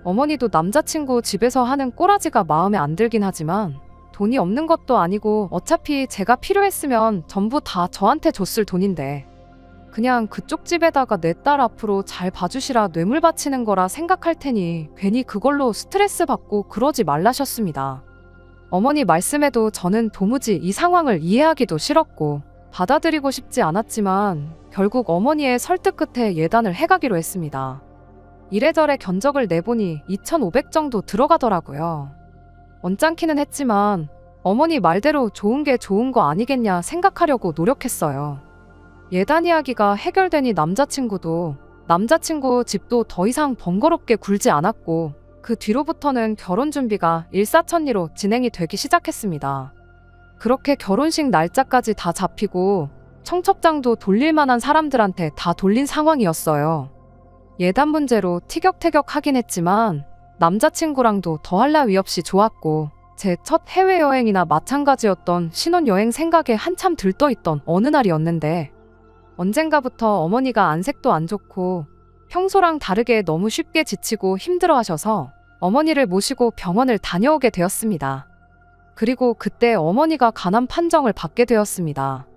어머니도 남자친구 집에서 하는 꼬라지가 마음에 안 들긴 하지만 돈이 없는 것도 아니고 어차피 제가 필요했으면 전부 다 저한테 줬을 돈인데 그냥 그쪽 집에다가 내 딸 앞으로 잘 봐주시라 뇌물 바치는 거라 생각할 테니 괜히 그걸로 스트레스 받고 그러지 말라셨습니다. 어머니 말씀에도 저는 도무지 이 상황을 이해하기도 싫었고 받아들이고 싶지 않았지만 결국 어머니의 설득 끝에 예단을 해가기로 했습니다. 이래저래 견적을 내보니 2,500 정도 들어가더라고요. 언짢기는 했지만 어머니 말대로 좋은 게 좋은 거 아니겠냐 생각하려고 노력했어요. 예단 이야기가 해결되니 남자친구도 남자친구 집도 더 이상 번거롭게 굴지 않았고 그 뒤로부터는 결혼 준비가 일사천리로 진행이 되기 시작했습니다. 그렇게 결혼식 날짜까지 다 잡히고 청첩장도 돌릴 만한 사람들한테 다 돌린 상황이었어요. 예단 문제로 티격태격하긴 했지만 남자친구랑도 더할 나위 없이 좋았고 제 첫 해외여행이나 마찬가지였던 신혼여행 생각에 한참 들떠있던 어느 날이었는데 언젠가부터 어머니가 안색도 안 좋고 평소랑 다르게 너무 쉽게 지치고 힘들어하셔서 어머니를 모시고 병원을 다녀오게 되었습니다. 그리고 그때 어머니가 간암 판정을 받게 되었습니다.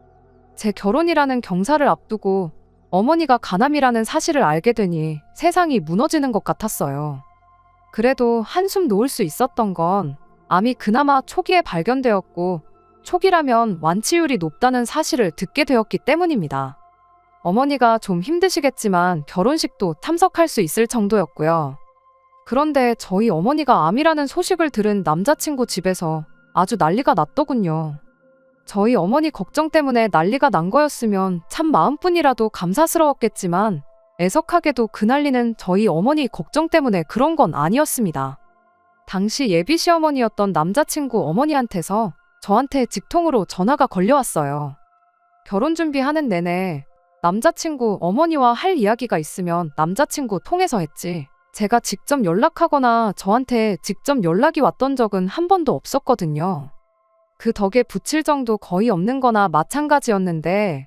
제 결혼이라는 경사를 앞두고 어머니가 간암이라는 사실을 알게 되니 세상이 무너지는 것 같았어요. 그래도 한숨 놓을 수 있었던 건 암이 그나마 초기에 발견되었고 초기라면 완치율이 높다는 사실을 듣게 되었기 때문입니다. 어머니가 좀 힘드시겠지만 결혼식도 참석할 수 있을 정도였고요. 그런데 저희 어머니가 암이라는 소식을 들은 남자친구 집에서 아주 난리가 났더군요. 저희 어머니 걱정 때문에 난리가 난 거였으면 참 마음뿐이라도 감사스러웠겠지만 애석하게도 그 난리는 저희 어머니 걱정 때문에 그런 건 아니었습니다. 당시 예비 시어머니였던 남자친구 어머니한테서 저한테 직통으로 전화가 걸려왔어요. 결혼 준비하는 내내 남자친구 어머니와 할 이야기가 있으면 남자친구 통해서 했지 제가 직접 연락하거나 저한테 직접 연락이 왔던 적은 한 번도 없었거든요. 그 덕에 붙일 정도 거의 없는 거나 마찬가지였는데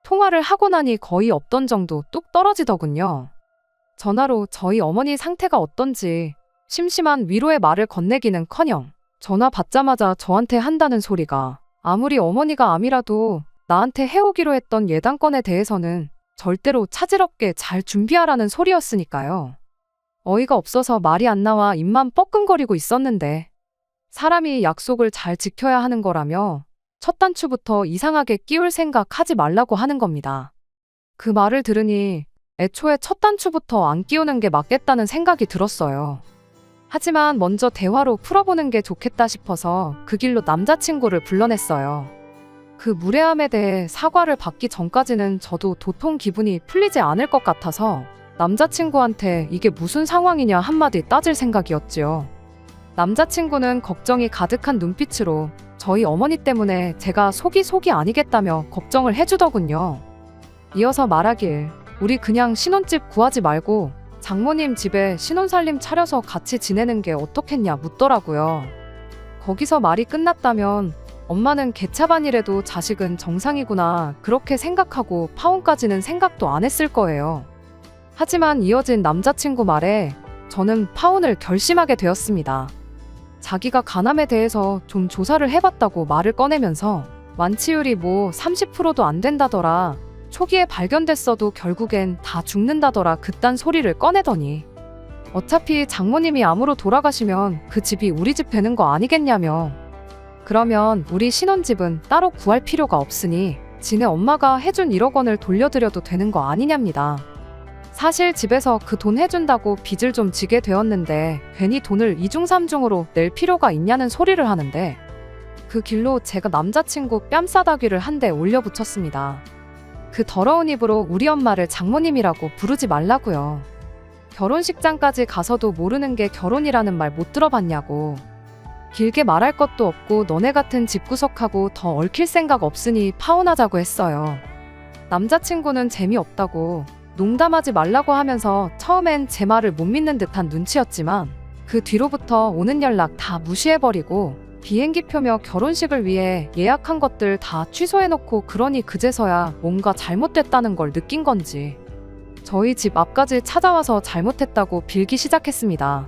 통화를 하고 나니 거의 없던 정도 뚝 떨어지더군요. 전화로 저희 어머니 상태가 어떤지 심심한 위로의 말을 건네기는커녕 전화 받자마자 저한테 한다는 소리가 아무리 어머니가 암이라도 나한테 해오기로 했던 예단건에 대해서는 절대로 차질 없게 잘 준비하라는 소리였으니까요. 어이가 없어서 말이 안 나와 입만 뻐끔거리고 있었는데 사람이 약속을 잘 지켜야 하는 거라며 첫 단추부터 이상하게 끼울 생각 하지 말라고 하는 겁니다. 그 말을 들으니 애초에 첫 단추부터 안 끼우는 게 맞겠다는 생각이 들었어요. 하지만 먼저 대화로 풀어보는 게 좋겠다 싶어서 그 길로 남자친구를 불러냈어요. 그 무례함에 대해 사과를 받기 전까지는 저도 도통 기분이 풀리지 않을 것 같아서 남자친구한테 이게 무슨 상황이냐 한마디 따질 생각이었지요. 남자친구는 걱정이 가득한 눈빛으로 저희 어머니 때문에 제가 속이 아니겠다며 걱정을 해주더군요. 이어서 말하길 우리 그냥 신혼집 구하지 말고 장모님 집에 신혼살림 차려서 같이 지내는 게 어떻겠냐 묻더라고요. 거기서 말이 끝났다면 엄마는 개차반이라도 자식은 정상이구나 그렇게 생각하고 파혼까지는 생각도 안 했을 거예요. 하지만 이어진 남자친구 말에 저는 파혼을 결심하게 되었습니다. 자기가 간암에 대해서 좀 조사를 해봤다고 말을 꺼내면서 완치율이 뭐 30%도 안 된다더라. 초기에 발견됐어도 결국엔 다 죽는다더라 그딴 소리를 꺼내더니 어차피 장모님이 암으로 돌아가시면 그 집이 우리 집 되는 거 아니겠냐며 그러면 우리 신혼집은 따로 구할 필요가 없으니 지네 엄마가 해준 1억 원을 돌려드려도 되는 거 아니냐입니다. 사실 집에서 그 돈 해준다고 빚을 좀 지게 되었는데 괜히 돈을 이중삼중으로 낼 필요가 있냐는 소리를 하는데 그 길로 제가 남자친구 뺨싸다귀를 한 대 올려붙였습니다. 그 더러운 입으로 우리 엄마를 장모님이라고 부르지 말라고요. 결혼식장까지 가서도 모르는 게 결혼이라는 말 못 들어봤냐고. 길게 말할 것도 없고 너네 같은 집구석하고 더 얽힐 생각 없으니 파혼하자고 했어요. 남자친구는 재미없다고 농담하지 말라고 하면서 처음엔 제 말을 못 믿는 듯한 눈치였지만 그 뒤로부터 오는 연락 다 무시해버리고 비행기표며 결혼식을 위해 예약한 것들 다 취소해놓고 그러니 그제서야 뭔가 잘못됐다는 걸 느낀 건지 저희 집 앞까지 찾아와서 잘못했다고 빌기 시작했습니다.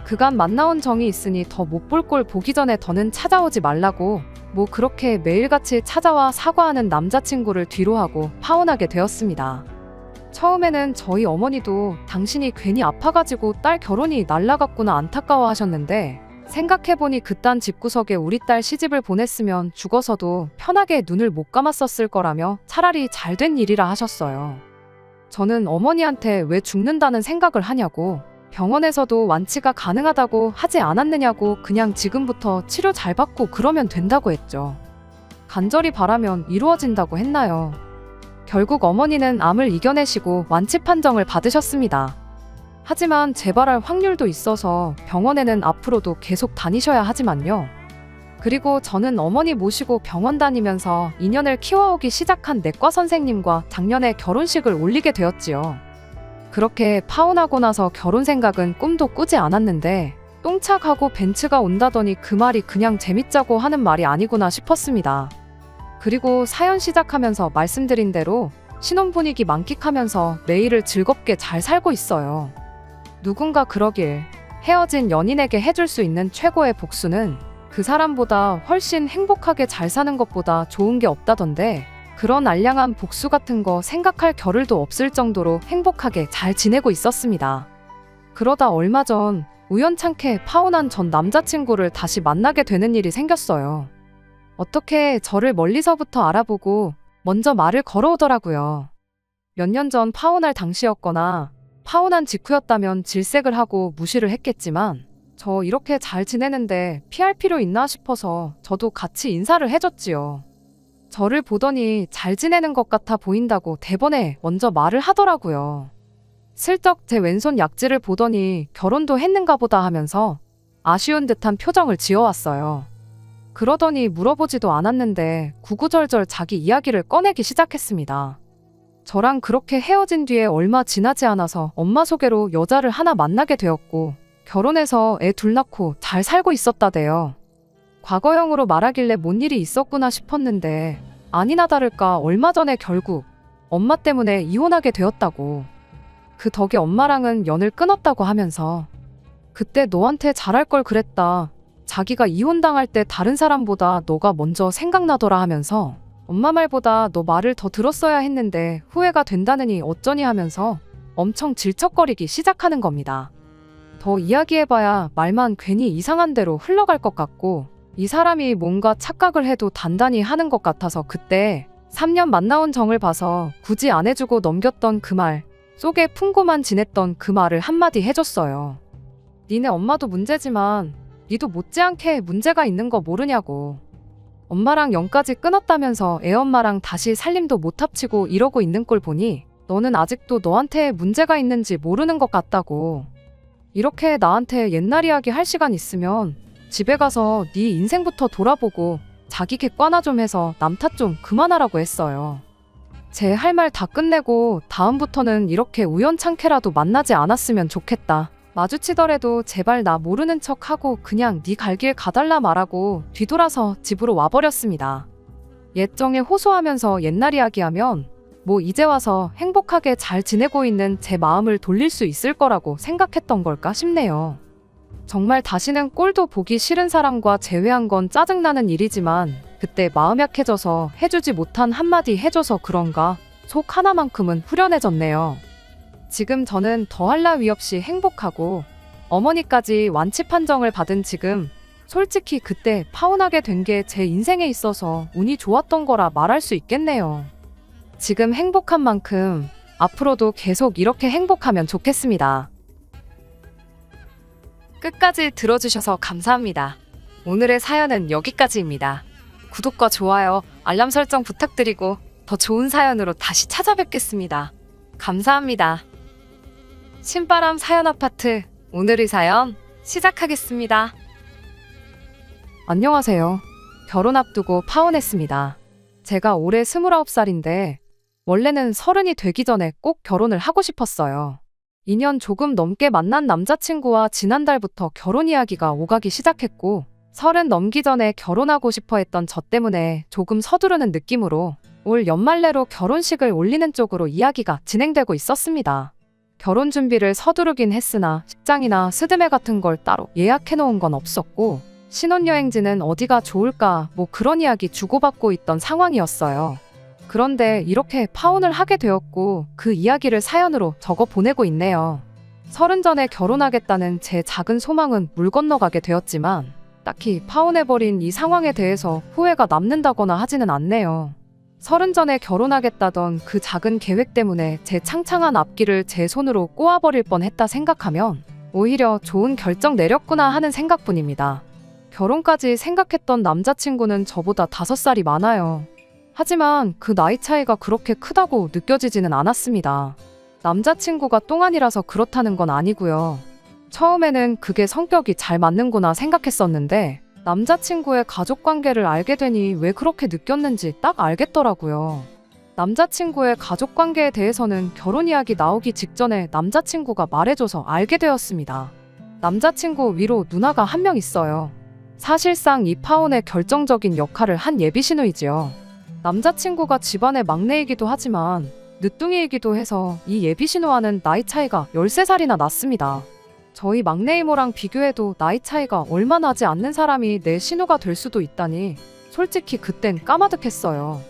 그간 만나온 정이 있으니 더 못 볼 꼴 보기 전에 더는 찾아오지 말라고 뭐 그렇게 매일같이 찾아와 사과하는 남자친구를 뒤로하고 파혼하게 되었습니다. 처음에는 저희 어머니도 당신이 괜히 아파가지고 딸 결혼이 날라갔구나 안타까워 하셨는데, 생각해보니 그딴 집구석에 우리 딸 시집을 보냈으면 죽어서도 편하게 눈을 못 감았었을 거라며 차라리 잘된 일이라 하셨어요. 저는 어머니한테 왜 죽는다는 생각을 하냐고, 병원에서도 완치가 가능하다고 하지 않았느냐고 그냥 지금부터 치료 잘 받고 그러면 된다고 했죠. 간절히 바라면 이루어진다고 했나요? 결국 어머니는 암을 이겨내시고 완치 판정을 받으셨습니다. 하지만 재발할 확률도 있어서 병원에는 앞으로도 계속 다니셔야 하지만요. 그리고 저는 어머니 모시고 병원 다니면서 인연을 키워오기 시작한 내과 선생님과 작년에 결혼식을 올리게 되었지요. 그렇게 파혼하고 나서 결혼 생각은 꿈도 꾸지 않았는데 똥차가고 벤츠가 온다더니 그 말이 그냥 재밌자고 하는 말이 아니구나 싶었습니다. 그리고 사연 시작하면서 말씀드린 대로 신혼 분위기 만끽하면서 매일을 즐겁게 잘 살고 있어요. 누군가 그러길, 헤어진 연인에게 해줄 수 있는 최고의 복수는 그 사람보다 훨씬 행복하게 잘 사는 것보다 좋은 게 없다던데, 그런 알량한 복수 같은 거 생각할 겨를도 없을 정도로 행복하게 잘 지내고 있었습니다. 그러다 얼마 전 우연찮게 파혼한 전 남자친구를 다시 만나게 되는 일이 생겼어요. 어떻게 저를 멀리서부터 알아보고 먼저 말을 걸어오더라고요. 몇 년 전 파혼할 당시였거나 파혼한 직후였다면 질색을 하고 무시를 했겠지만, 저 이렇게 잘 지내는데 피할 필요 있나 싶어서 저도 같이 인사를 해줬지요. 저를 보더니 잘 지내는 것 같아 보인다고 대번에 먼저 말을 하더라고요. 슬쩍 제 왼손 약지를 보더니 결혼도 했는가 보다 하면서 아쉬운 듯한 표정을 지어왔어요. 그러더니 물어보지도 않았는데 구구절절 자기 이야기를 꺼내기 시작했습니다. 저랑 그렇게 헤어진 뒤에 얼마 지나지 않아서 엄마 소개로 여자를 하나 만나게 되었고 결혼해서 애 둘 낳고 잘 살고 있었다대요. 과거형으로 말하길래 뭔 일이 있었구나 싶었는데 아니나 다를까 얼마 전에 결국 엄마 때문에 이혼하게 되었다고. 그 덕에 엄마랑은 연을 끊었다고 하면서 그때 너한테 잘할 걸 그랬다. 자기가 이혼당할 때 다른 사람보다 너가 먼저 생각나더라 하면서 엄마 말보다 너 말을 더 들었어야 했는데 후회가 된다느니 어쩌니 하면서 엄청 질척거리기 시작하는 겁니다. 더 이야기해봐야 말만 괜히 이상한 대로 흘러갈 것 같고 이 사람이 뭔가 착각을 해도 단단히 하는 것 같아서 그때 3년 만나온 정을 봐서 굳이 안 해주고 넘겼던 그 말 속에 품고만 지냈던 그 말을 한마디 해줬어요. 니네 엄마도 문제지만 니도 못지않게 문제가 있는 거 모르냐고. 엄마랑 연까지 끊었다면서 애엄마랑 다시 살림도 못 합치고 이러고 있는 꼴 보니 너는 아직도 너한테 문제가 있는지 모르는 것 같다고. 이렇게 나한테 옛날 이야기 할 시간 있으면 집에 가서 네 인생부터 돌아보고 자기 객관화 좀 해서 남 탓 좀 그만하라고 했어요. 제 할 말 다 끝내고 다음부터는 이렇게 우연찮게라도 만나지 않았으면 좋겠다. 마주치더라도 제발 나 모르는 척하고 그냥 네 갈 길 가달라 말하고 뒤돌아서 집으로 와버렸습니다. 옛정에 호소하면서 옛날 이야기하면 뭐 이제 와서 행복하게 잘 지내고 있는 제 마음을 돌릴 수 있을 거라고 생각했던 걸까 싶네요. 정말 다시는 꼴도 보기 싫은 사람과 재회한 건 짜증나는 일이지만 그때 마음 약해져서 해주지 못한 한마디 해줘서 그런가 속 하나만큼은 후련해졌네요. 지금 저는 더할 나위 없이 행복하고 어머니까지 완치 판정을 받은 지금 솔직히 그때 파혼하게 된 게 제 인생에 있어서 운이 좋았던 거라 말할 수 있겠네요. 지금 행복한 만큼 앞으로도 계속 이렇게 행복하면 좋겠습니다. 끝까지 들어주셔서 감사합니다. 오늘의 사연은 여기까지입니다. 구독과 좋아요, 알람 설정 부탁드리고 더 좋은 사연으로 다시 찾아뵙겠습니다. 감사합니다. 신바람 사연 아파트 오늘의 사연 시작하겠습니다. 안녕하세요. 결혼 앞두고 파혼했습니다. 제가 올해 29살인데 원래는 30이 되기 전에 꼭 결혼을 하고 싶었어요. 2년 조금 넘게 만난 남자친구와 지난달부터 결혼 이야기가 오가기 시작했고 30 넘기 전에 결혼하고 싶어 했던 저 때문에 조금 서두르는 느낌으로 올 연말 내로 결혼식을 올리는 쪽으로 이야기가 진행되고 있었습니다. 결혼 준비를 서두르긴 했으나 식장이나 스드메 같은 걸 따로 예약해 놓은 건 없었고 신혼여행지는 어디가 좋을까 뭐 그런 이야기 주고받고 있던 상황이었어요. 그런데 이렇게 파혼을 하게 되었고 그 이야기를 사연으로 적어 보내고 있네요. 30 전에 결혼하겠다는 제 작은 소망은 물 건너가게 되었지만 딱히 파혼해버린 이 상황에 대해서 후회가 남는다거나 하지는 않네요. 30 전에 결혼하겠다던 그 작은 계획 때문에 제 창창한 앞길을 제 손으로 꼬아버릴 뻔했다 생각하면 오히려 좋은 결정 내렸구나 하는 생각뿐입니다. 결혼까지 생각했던 남자친구는 저보다 5살이 많아요. 하지만 그 나이 차이가 그렇게 크다고 느껴지지는 않았습니다. 남자친구가 똥안이라서 그렇다는 건 아니고요. 처음에는 그게 성격이 잘 맞는구나 생각했었는데 남자친구의 가족관계를 알게 되니 왜 그렇게 느꼈는지 딱 알겠더라고요. 남자친구의 가족관계에 대해서는 결혼 이야기 나오기 직전에 남자친구가 말해줘서 알게 되었습니다. 남자친구 위로 누나가 한 명 있어요. 사실상 이 파혼의 결정적인 역할을 한 예비신우이지요. 남자친구가 집안의 막내이기도 하지만 늦둥이이기도 해서 이 예비신우와는 나이 차이가 13살이나 났습니다. 저희 막내 이모랑 비교해도 나이 차이가 얼마 나지 않는 사람이 내 신우가 될 수도 있다니 솔직히 그땐 까마득했어요.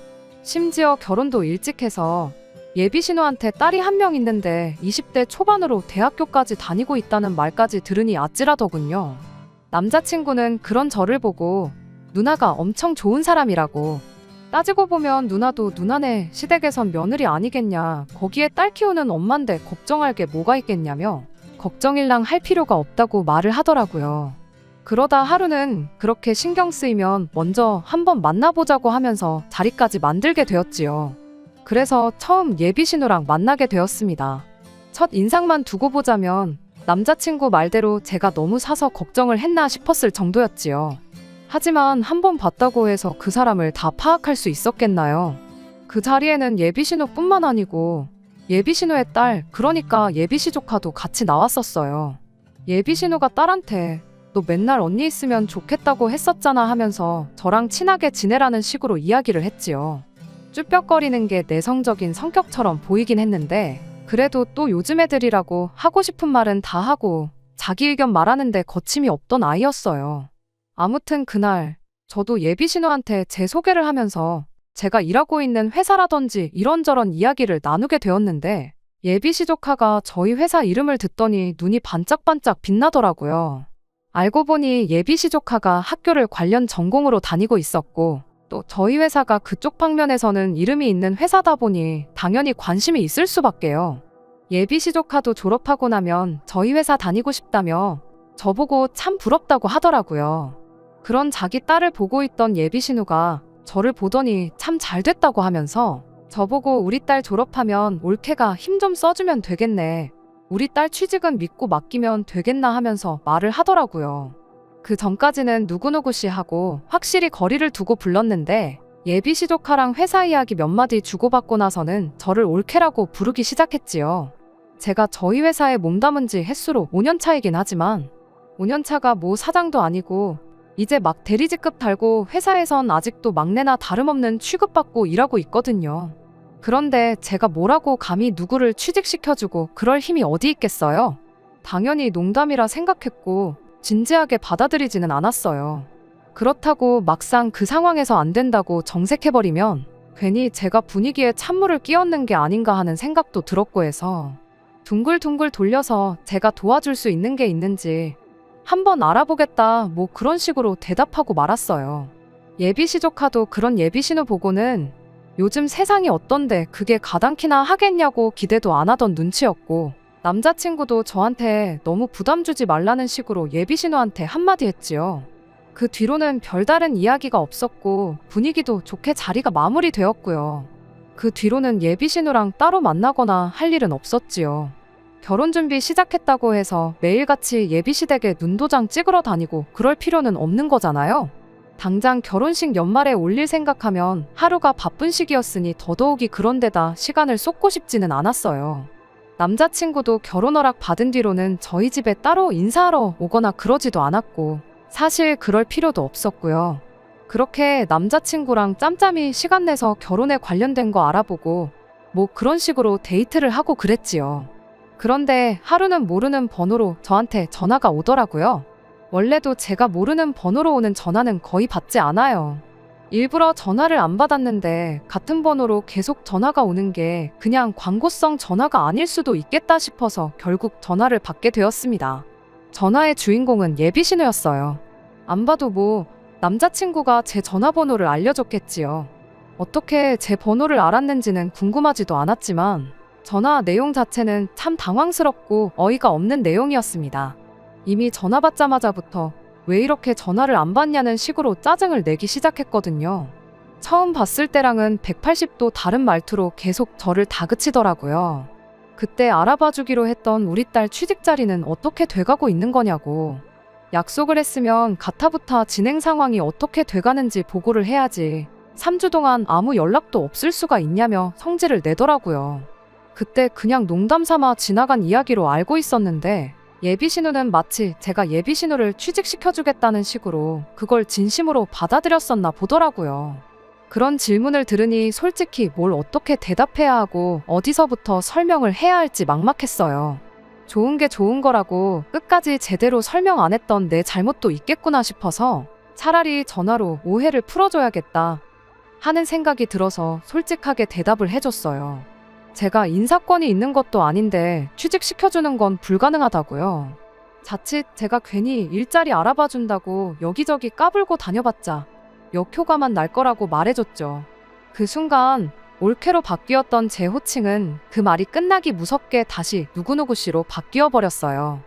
심지어 결혼도 일찍 해서 예비신우한테 딸이 한 명 있는데 20대 초반으로 대학교까지 다니고 있다는 말까지 들으니 아찔하더군요. 남자친구는 그런 저를 보고 누나가 엄청 좋은 사람이라고, 따지고 보면 누나도 누나네 시댁에선 며느리 아니겠냐, 거기에 딸 키우는 엄만데 걱정할 게 뭐가 있겠냐며 걱정일랑 할 필요가 없다고 말을 하더라고요. 그러다 하루는 그렇게 신경 쓰이면 먼저 한번 만나보자고 하면서 자리까지 만들게 되었지요. 그래서 처음 예비신우랑 만나게 되었습니다. 첫 인상만 두고 보자면 남자친구 말대로 제가 너무 사서 걱정을 했나 싶었을 정도였지요. 하지만 한번 봤다고 해서 그 사람을 다 파악할 수 있었겠나요? 그 자리에는 예비신우뿐만 아니고 예비신우의 딸, 그러니까 예비시조카도 같이 나왔었어요. 예비신우가 딸한테 너 맨날 언니 있으면 좋겠다고 했었잖아 하면서 저랑 친하게 지내라는 식으로 이야기를 했지요. 쭈뼛거리는 게 내성적인 성격처럼 보이긴 했는데 그래도 또 요즘 애들이라고 하고 싶은 말은 다 하고 자기 의견 말하는데 거침이 없던 아이였어요. 아무튼 그날 저도 예비신우한테 제 소개를 하면서 제가 일하고 있는 회사라든지 이런저런 이야기를 나누게 되었는데 예비시조카가 저희 회사 이름을 듣더니 눈이 반짝반짝 빛나더라고요. 알고 보니 예비시조카가 학교를 관련 전공으로 다니고 있었고 또 저희 회사가 그쪽 방면에서는 이름이 있는 회사다 보니 당연히 관심이 있을 수밖에요. 예비시조카도 졸업하고 나면 저희 회사 다니고 싶다며 저보고 참 부럽다고 하더라고요. 그런 자기 딸을 보고 있던 예비신우가 저를 보더니 참 잘됐다고 하면서 저보고 우리 딸 졸업하면 올케가 힘 좀 써주면 되겠네, 우리 딸 취직은 믿고 맡기면 되겠나 하면서 말을 하더라고요. 그 전까지는 누구누구씨 하고 확실히 거리를 두고 불렀는데 예비시조카랑 회사 이야기 몇 마디 주고받고 나서는 저를 올케라고 부르기 시작했지요. 제가 저희 회사에 몸담은 지 햇수로 5년 차이긴 하지만 5년 차가 뭐 사장도 아니고 이제 막 대리직급 달고 회사에선 아직도 막내나 다름없는 취급받고 일하고 있거든요. 그런데 제가 뭐라고 감히 누구를 취직시켜주고 그럴 힘이 어디 있겠어요? 당연히 농담이라 생각했고 진지하게 받아들이지는 않았어요. 그렇다고 막상 그 상황에서 안 된다고 정색해버리면 괜히 제가 분위기에 찬물을 끼얹는 게 아닌가 하는 생각도 들었고 해서 둥글둥글 돌려서 제가 도와줄 수 있는 게 있는지 한번 알아보겠다 뭐 그런 식으로 대답하고 말았어요. 예비시조카도 그런 예비신우 보고는 요즘 세상이 어떤데 그게 가당키나 하겠냐고 기대도 안 하던 눈치였고 남자친구도 저한테 너무 부담 주지 말라는 식으로 예비신우한테 한마디 했지요. 그 뒤로는 별다른 이야기가 없었고 분위기도 좋게 자리가 마무리되었고요. 그 뒤로는 예비신우랑 따로 만나거나 할 일은 없었지요. 결혼 준비 시작했다고 해서 매일같이 예비시댁에 눈도장 찍으러 다니고 그럴 필요는 없는 거잖아요. 당장 결혼식 연말에 올릴 생각하면 하루가 바쁜 시기였으니 더더욱이 그런 데다 시간을 쏟고 싶지는 않았어요. 남자친구도 결혼 허락 받은 뒤로는 저희 집에 따로 인사하러 오거나 그러지도 않았고 사실 그럴 필요도 없었고요. 그렇게 남자친구랑 짬짬이 시간 내서 결혼에 관련된 거 알아보고 뭐 그런 식으로 데이트를 하고 그랬지요. 그런데 하루는 모르는 번호로 저한테 전화가 오더라고요. 원래도 제가 모르는 번호로 오는 전화는 거의 받지 않아요. 일부러 전화를 안 받았는데 같은 번호로 계속 전화가 오는 게 그냥 광고성 전화가 아닐 수도 있겠다 싶어서 결국 전화를 받게 되었습니다. 전화의 주인공은 예비신우였어요. 안 봐도 뭐 남자친구가 제 전화번호를 알려줬겠지요. 어떻게 제 번호를 알았는지는 궁금하지도 않았지만 전화 내용 자체는 참 당황스럽고 어이가 없는 내용이었습니다. 이미 전화 받자마자부터 왜 이렇게 전화를 안 받냐는 식으로 짜증을 내기 시작했거든요. 처음 봤을 때랑은 180도 다른 말투로 계속 저를 다그치더라고요. 그때 알아봐주기로 했던 우리 딸 취직 자리는 어떻게 돼가고 있는 거냐고. 약속을 했으면 가타부타 진행 상황이 어떻게 돼가는지 보고를 해야지. 3주 동안 아무 연락도 없을 수가 있냐며 성질을 내더라고요. 그때 그냥 농담 삼아 지나간 이야기로 알고 있었는데 예비신우는 마치 제가 예비신우를 취직시켜주겠다는 식으로 그걸 진심으로 받아들였었나 보더라고요. 그런 질문을 들으니 솔직히 뭘 어떻게 대답해야 하고 어디서부터 설명을 해야 할지 막막했어요. 좋은 게 좋은 거라고 끝까지 제대로 설명 안 했던 내 잘못도 있겠구나 싶어서 차라리 전화로 오해를 풀어줘야겠다 하는 생각이 들어서 솔직하게 대답을 해줬어요. 제가 인사권이 있는 것도 아닌데 취직시켜주는 건 불가능하다고요. 자칫 제가 괜히 일자리 알아봐준다고 여기저기 까불고 다녀봤자 역효과만 날 거라고 말해줬죠. 그 순간 올케로 바뀌었던 제 호칭은 그 말이 끝나기 무섭게 다시 누구누구씨로 바뀌어 버렸어요.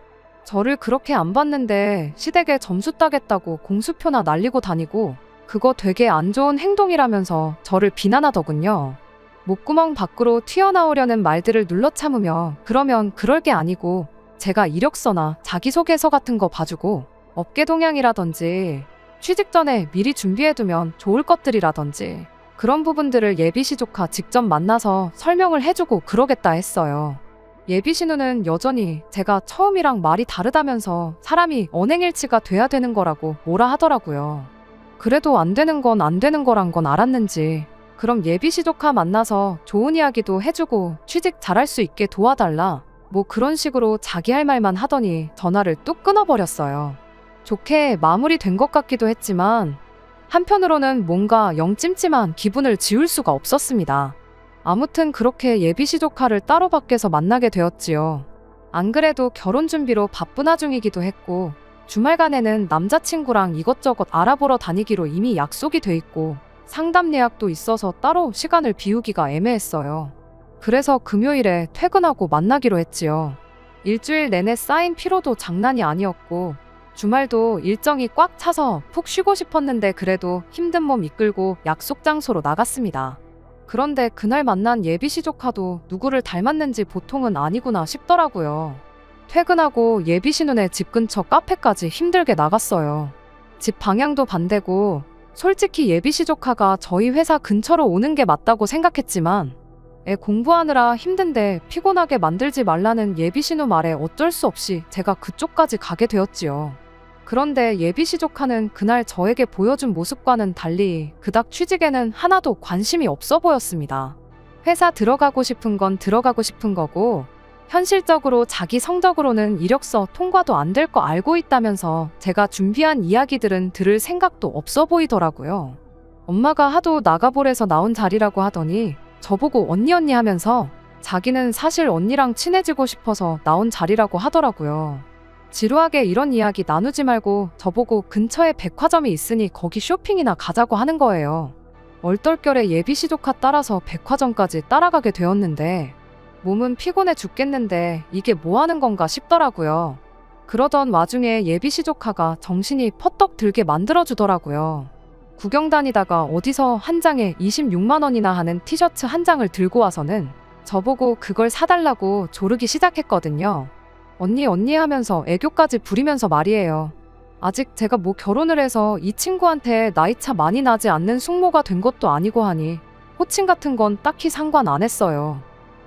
저를 그렇게 안 봤는데 시댁에 점수 따겠다고 공수표나 날리고 다니고 그거 되게 안 좋은 행동이라면서 저를 비난하더군요. 목구멍 밖으로 튀어나오려는 말들을 눌러 참으며 그러면 그럴 게 아니고 제가 이력서나 자기소개서 같은 거 봐주고 업계 동향이라든지 취직 전에 미리 준비해두면 좋을 것들이라든지 그런 부분들을 예비시 조카 직접 만나서 설명을 해주고 그러겠다 했어요. 예비신우는 여전히 제가 처음이랑 말이 다르다면서 사람이 언행일치가 돼야 되는 거라고 뭐라 하더라고요. 그래도 안 되는 건 안 되는 거란 건 알았는지 그럼 예비시 조카 만나서 좋은 이야기도 해주고 취직 잘할 수 있게 도와달라 뭐 그런 식으로 자기 할 말만 하더니 전화를 뚝 끊어버렸어요. 좋게 마무리된 것 같기도 했지만 한편으로는 뭔가 영 찜찜한 기분을 지울 수가 없었습니다. 아무튼 그렇게 예비시 조카를 따로 밖에서 만나게 되었지요. 안 그래도 결혼 준비로 바쁜 와중이기도 했고 주말간에는 남자친구랑 이것저것 알아보러 다니기로 이미 약속이 돼 있고 상담 예약도 있어서 따로 시간을 비우기가 애매했어요. 그래서 금요일에 퇴근하고 만나기로 했지요. 일주일 내내 쌓인 피로도 장난이 아니었고 주말도 일정이 꽉 차서 푹 쉬고 싶었는데 그래도 힘든 몸 이끌고 약속 장소로 나갔습니다. 그런데 그날 만난 예비시 조카도 누구를 닮았는지 보통은 아니구나 싶더라고요. 퇴근하고 예비신우네 집 근처 카페까지 힘들게 나갔어요. 집 방향도 반대고 솔직히 예비시 조카가 저희 회사 근처로 오는 게 맞다고 생각했지만 애 공부하느라 힘든데 피곤하게 만들지 말라는 예비신우 말에 어쩔 수 없이 제가 그쪽까지 가게 되었지요. 그런데 예비시 조카는 그날 저에게 보여준 모습과는 달리 그닥 취직에는 하나도 관심이 없어 보였습니다. 회사 들어가고 싶은 건 들어가고 싶은 거고 현실적으로 자기 성적으로는 이력서 통과도 안 될 거 알고 있다면서 제가 준비한 이야기들은 들을 생각도 없어 보이더라고요. 엄마가 하도 나가보래서 나온 자리라고 하더니 저보고 언니 하면서 자기는 사실 언니랑 친해지고 싶어서 나온 자리라고 하더라고요. 지루하게 이런 이야기 나누지 말고 저보고 근처에 백화점이 있으니 거기 쇼핑이나 가자고 하는 거예요. 얼떨결에 예비시 조카 따라서 백화점까지 따라가게 되었는데 몸은 피곤해 죽겠는데 이게 뭐 하는 건가 싶더라고요. 그러던 와중에 예비시 조카가 정신이 퍼떡 들게 만들어주더라고요. 구경 다니다가 어디서 한 장에 26만 원이나 하는 티셔츠 한 장을 들고 와서는 저보고 그걸 사달라고 조르기 시작했거든요. 언니 하면서 애교까지 부리면서 말이에요. 아직 제가 뭐 결혼을 해서 이 친구한테 나이차 많이 나지 않는 숙모가 된 것도 아니고 하니 호칭 같은 건 딱히 상관 안 했어요.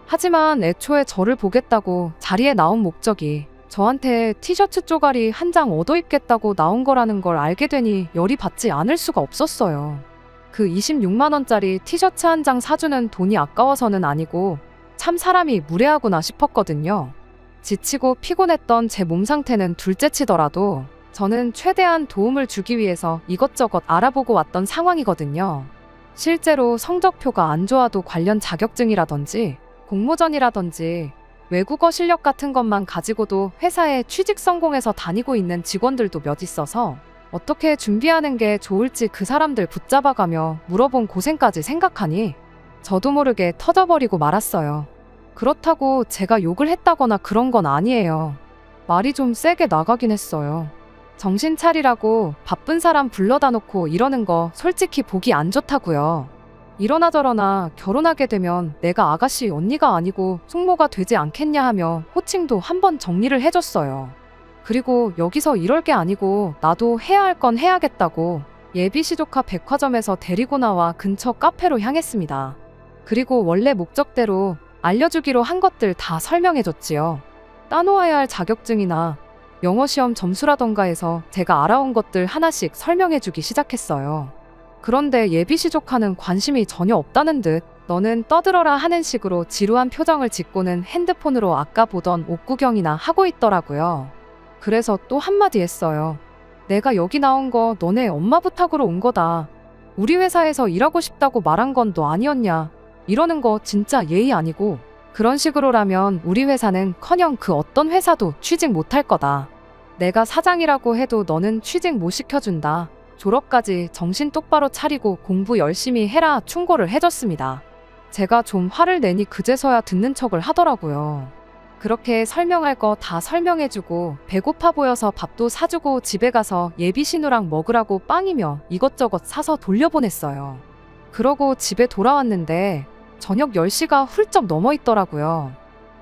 하지만 애초에 저를 보겠다고 자리에 나온 목적이 저한테 티셔츠 쪼가리 한 장 얻어 입겠다고 나온 거라는 걸 알게 되니 열이 받지 않을 수가 없었어요. 그 26만 원짜리 티셔츠 한 장 사주는 돈이 아까워서는 아니고 참 사람이 무례하구나 싶었거든요. 지치고 피곤했던 제 몸 상태는 둘째치더라도 저는 최대한 도움을 주기 위해서 이것저것 알아보고 왔던 상황이거든요. 실제로 성적표가 안 좋아도 관련 자격증이라든지 공모전이라든지 외국어 실력 같은 것만 가지고도 회사에 취직 성공해서 다니고 있는 직원들도 몇 있어서 어떻게 준비하는 게 좋을지 그 사람들 붙잡아가며 물어본 고생까지 생각하니 저도 모르게 터져버리고 말았어요. 그렇다고 제가 욕을 했다거나 그런 건 아니에요. 말이 좀 세게 나가긴 했어요. 정신 차리라고 바쁜 사람 불러다 놓고 이러는 거 솔직히 보기 안 좋다고요. 이러나 저러나 결혼하게 되면 내가 아가씨 언니가 아니고 숙모가 되지 않겠냐 하며 호칭도 한번 정리를 해줬어요. 그리고 여기서 이럴 게 아니고 나도 해야 할 건 해야겠다고 예비시조카 백화점에서 데리고 나와 근처 카페로 향했습니다. 그리고 원래 목적대로 알려주기로 한 것들 다 설명해줬지요. 따놓아야 할 자격증이나 영어 시험 점수라던가 해서 제가 알아온 것들 하나씩 설명해주기 시작했어요. 그런데 예비시조카는 관심이 전혀 없다는 듯 너는 떠들어라 하는 식으로 지루한 표정을 짓고는 핸드폰으로 아까 보던 옷 구경이나 하고 있더라고요. 그래서 또 한마디 했어요. 내가 여기 나온 거 너네 엄마 부탁으로 온 거다. 우리 회사에서 일하고 싶다고 말한 건 너 아니었냐. 이러는 거 진짜 예의 아니고 그런 식으로라면 우리 회사는 커녕 그 어떤 회사도 취직 못할 거다. 내가 사장이라고 해도 너는 취직 못 시켜준다. 졸업까지 정신 똑바로 차리고 공부 열심히 해라 충고를 해줬습니다. 제가 좀 화를 내니 그제서야 듣는 척을 하더라고요. 그렇게 설명할 거 다 설명해주고 배고파 보여서 밥도 사주고 집에 가서 예비신우랑 먹으라고 빵이며 이것저것 사서 돌려보냈어요. 그러고 집에 돌아왔는데 저녁 10시가 훌쩍 넘어 있더라고요.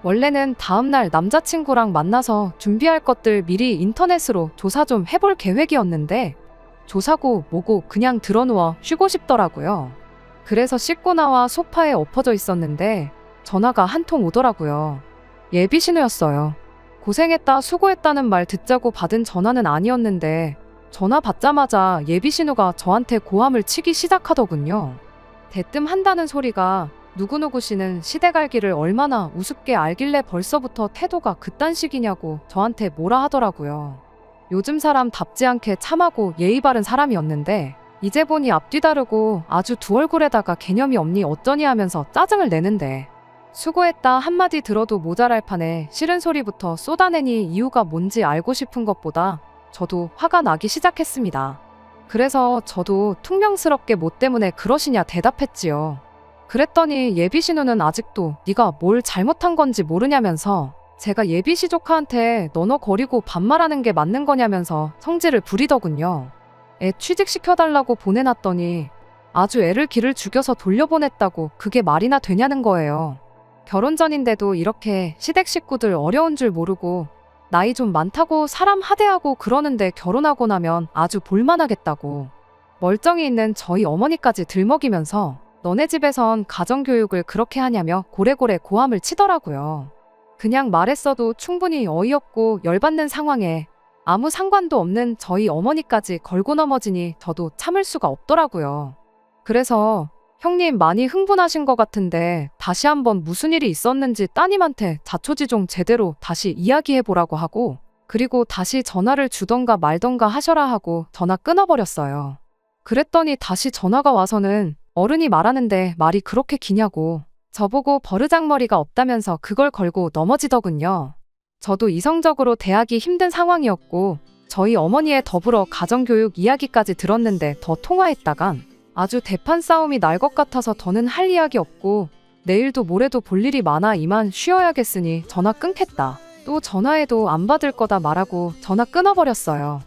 원래는 다음날 남자친구랑 만나서 준비할 것들 미리 인터넷으로 조사 좀 해볼 계획이었는데 조사고 뭐고 그냥 드러누워 쉬고 싶더라고요. 그래서 씻고 나와 소파에 엎어져 있었는데 전화가 한 통 오더라고요. 예비신우였어요. 고생했다 수고했다는 말 듣자고 받은 전화는 아니었는데 전화 받자마자 예비신우가 저한테 고함을 치기 시작하더군요. 대뜸 한다는 소리가 누구누구 씨는 시댁 알기를 얼마나 우습게 알길래 벌써부터 태도가 그딴 식이냐고 저한테 뭐라 하더라고요. 요즘 사람답지 않게 참하고 예의 바른 사람이었는데 이제 보니 앞뒤 다르고 아주 두 얼굴에다가 개념이 없니 어쩌니 하면서 짜증을 내는데 수고했다 한마디 들어도 모자랄 판에 싫은 소리부터 쏟아내니 이유가 뭔지 알고 싶은 것보다 저도 화가 나기 시작했습니다. 그래서 저도 퉁명스럽게 뭐 때문에 그러시냐 대답했지요. 그랬더니 예비신우는 아직도 네가 뭘 잘못한 건지 모르냐면서 제가 예비시조카한테 너너 거리고 반말하는 게 맞는 거냐면서 성질을 부리더군요. 애 취직시켜달라고 보내놨더니 아주 애를 기를 죽여서 돌려보냈다고 그게 말이나 되냐는 거예요. 결혼 전인데도 이렇게 시댁 식구들 어려운 줄 모르고 나이 좀 많다고 사람 하대하고 그러는데 결혼하고 나면 아주 볼만하겠다고 멀쩡히 있는 저희 어머니까지 들먹이면서 너네 집에선 가정교육을 그렇게 하냐며 고래고래 고함을 치더라고요. 그냥 말했어도 충분히 어이없고 열받는 상황에 아무 상관도 없는 저희 어머니까지 걸고 넘어지니 저도 참을 수가 없더라고요. 그래서 형님 많이 흥분하신 것 같은데 다시 한번 무슨 일이 있었는지 따님한테 자초지종 제대로 다시 이야기해보라고 하고 그리고 다시 전화를 주던가 말던가 하셔라 하고 전화 끊어버렸어요. 그랬더니 다시 전화가 와서는 어른이 말하는데 말이 그렇게 기냐고 저보고 버르장머리가 없다면서 그걸 걸고 넘어지더군요. 저도 이성적으로 대하기 힘든 상황이었고 저희 어머니의 더불어 가정교육 이야기까지 들었는데 더 통화했다간 아주 대판 싸움이 날 것 같아서 더는 할 이야기 없고 내일도 모레도 볼 일이 많아 이만 쉬어야겠으니 전화 끊겠다. 또 전화해도 안 받을 거다 말하고 전화 끊어버렸어요.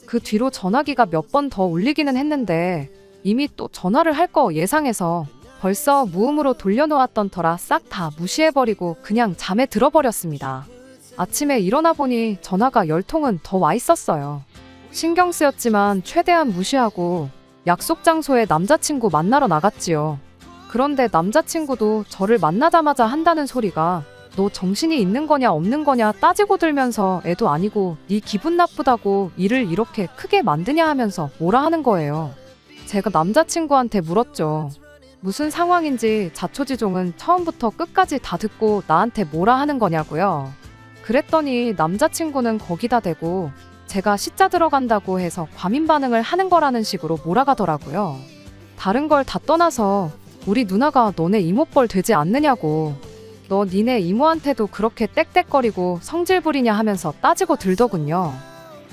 그 뒤로 전화기가 몇 번 더 울리기는 했는데 이미 또 전화를 할 거 예상해서 벌써 무음으로 돌려놓았던 터라 싹 다 무시해버리고 그냥 잠에 들어버렸습니다. 아침에 일어나 보니 전화가 10통은 더 와 있었어요. 신경 쓰였지만 최대한 무시하고 약속 장소에 남자친구 만나러 나갔지요. 그런데 남자친구도 저를 만나자마자 한다는 소리가 너 정신이 있는 거냐 없는 거냐 따지고 들면서 애도 아니고 네 기분 나쁘다고 일을 이렇게 크게 만드냐 하면서 뭐라 하는 거예요. 제가 남자친구한테 물었죠. 무슨 상황인지 자초지종은 처음부터 끝까지 다 듣고 나한테 뭐라 하는 거냐고요. 그랬더니 남자친구는 거기다 대고 제가 시자 들어간다고 해서 과민 반응을 하는 거라는 식으로 몰아가더라고요. 다른 걸 다 떠나서 우리 누나가 너네 이모뻘 되지 않느냐고, 너 니네 이모한테도 그렇게 떽떽거리고 성질 부리냐 하면서 따지고 들더군요.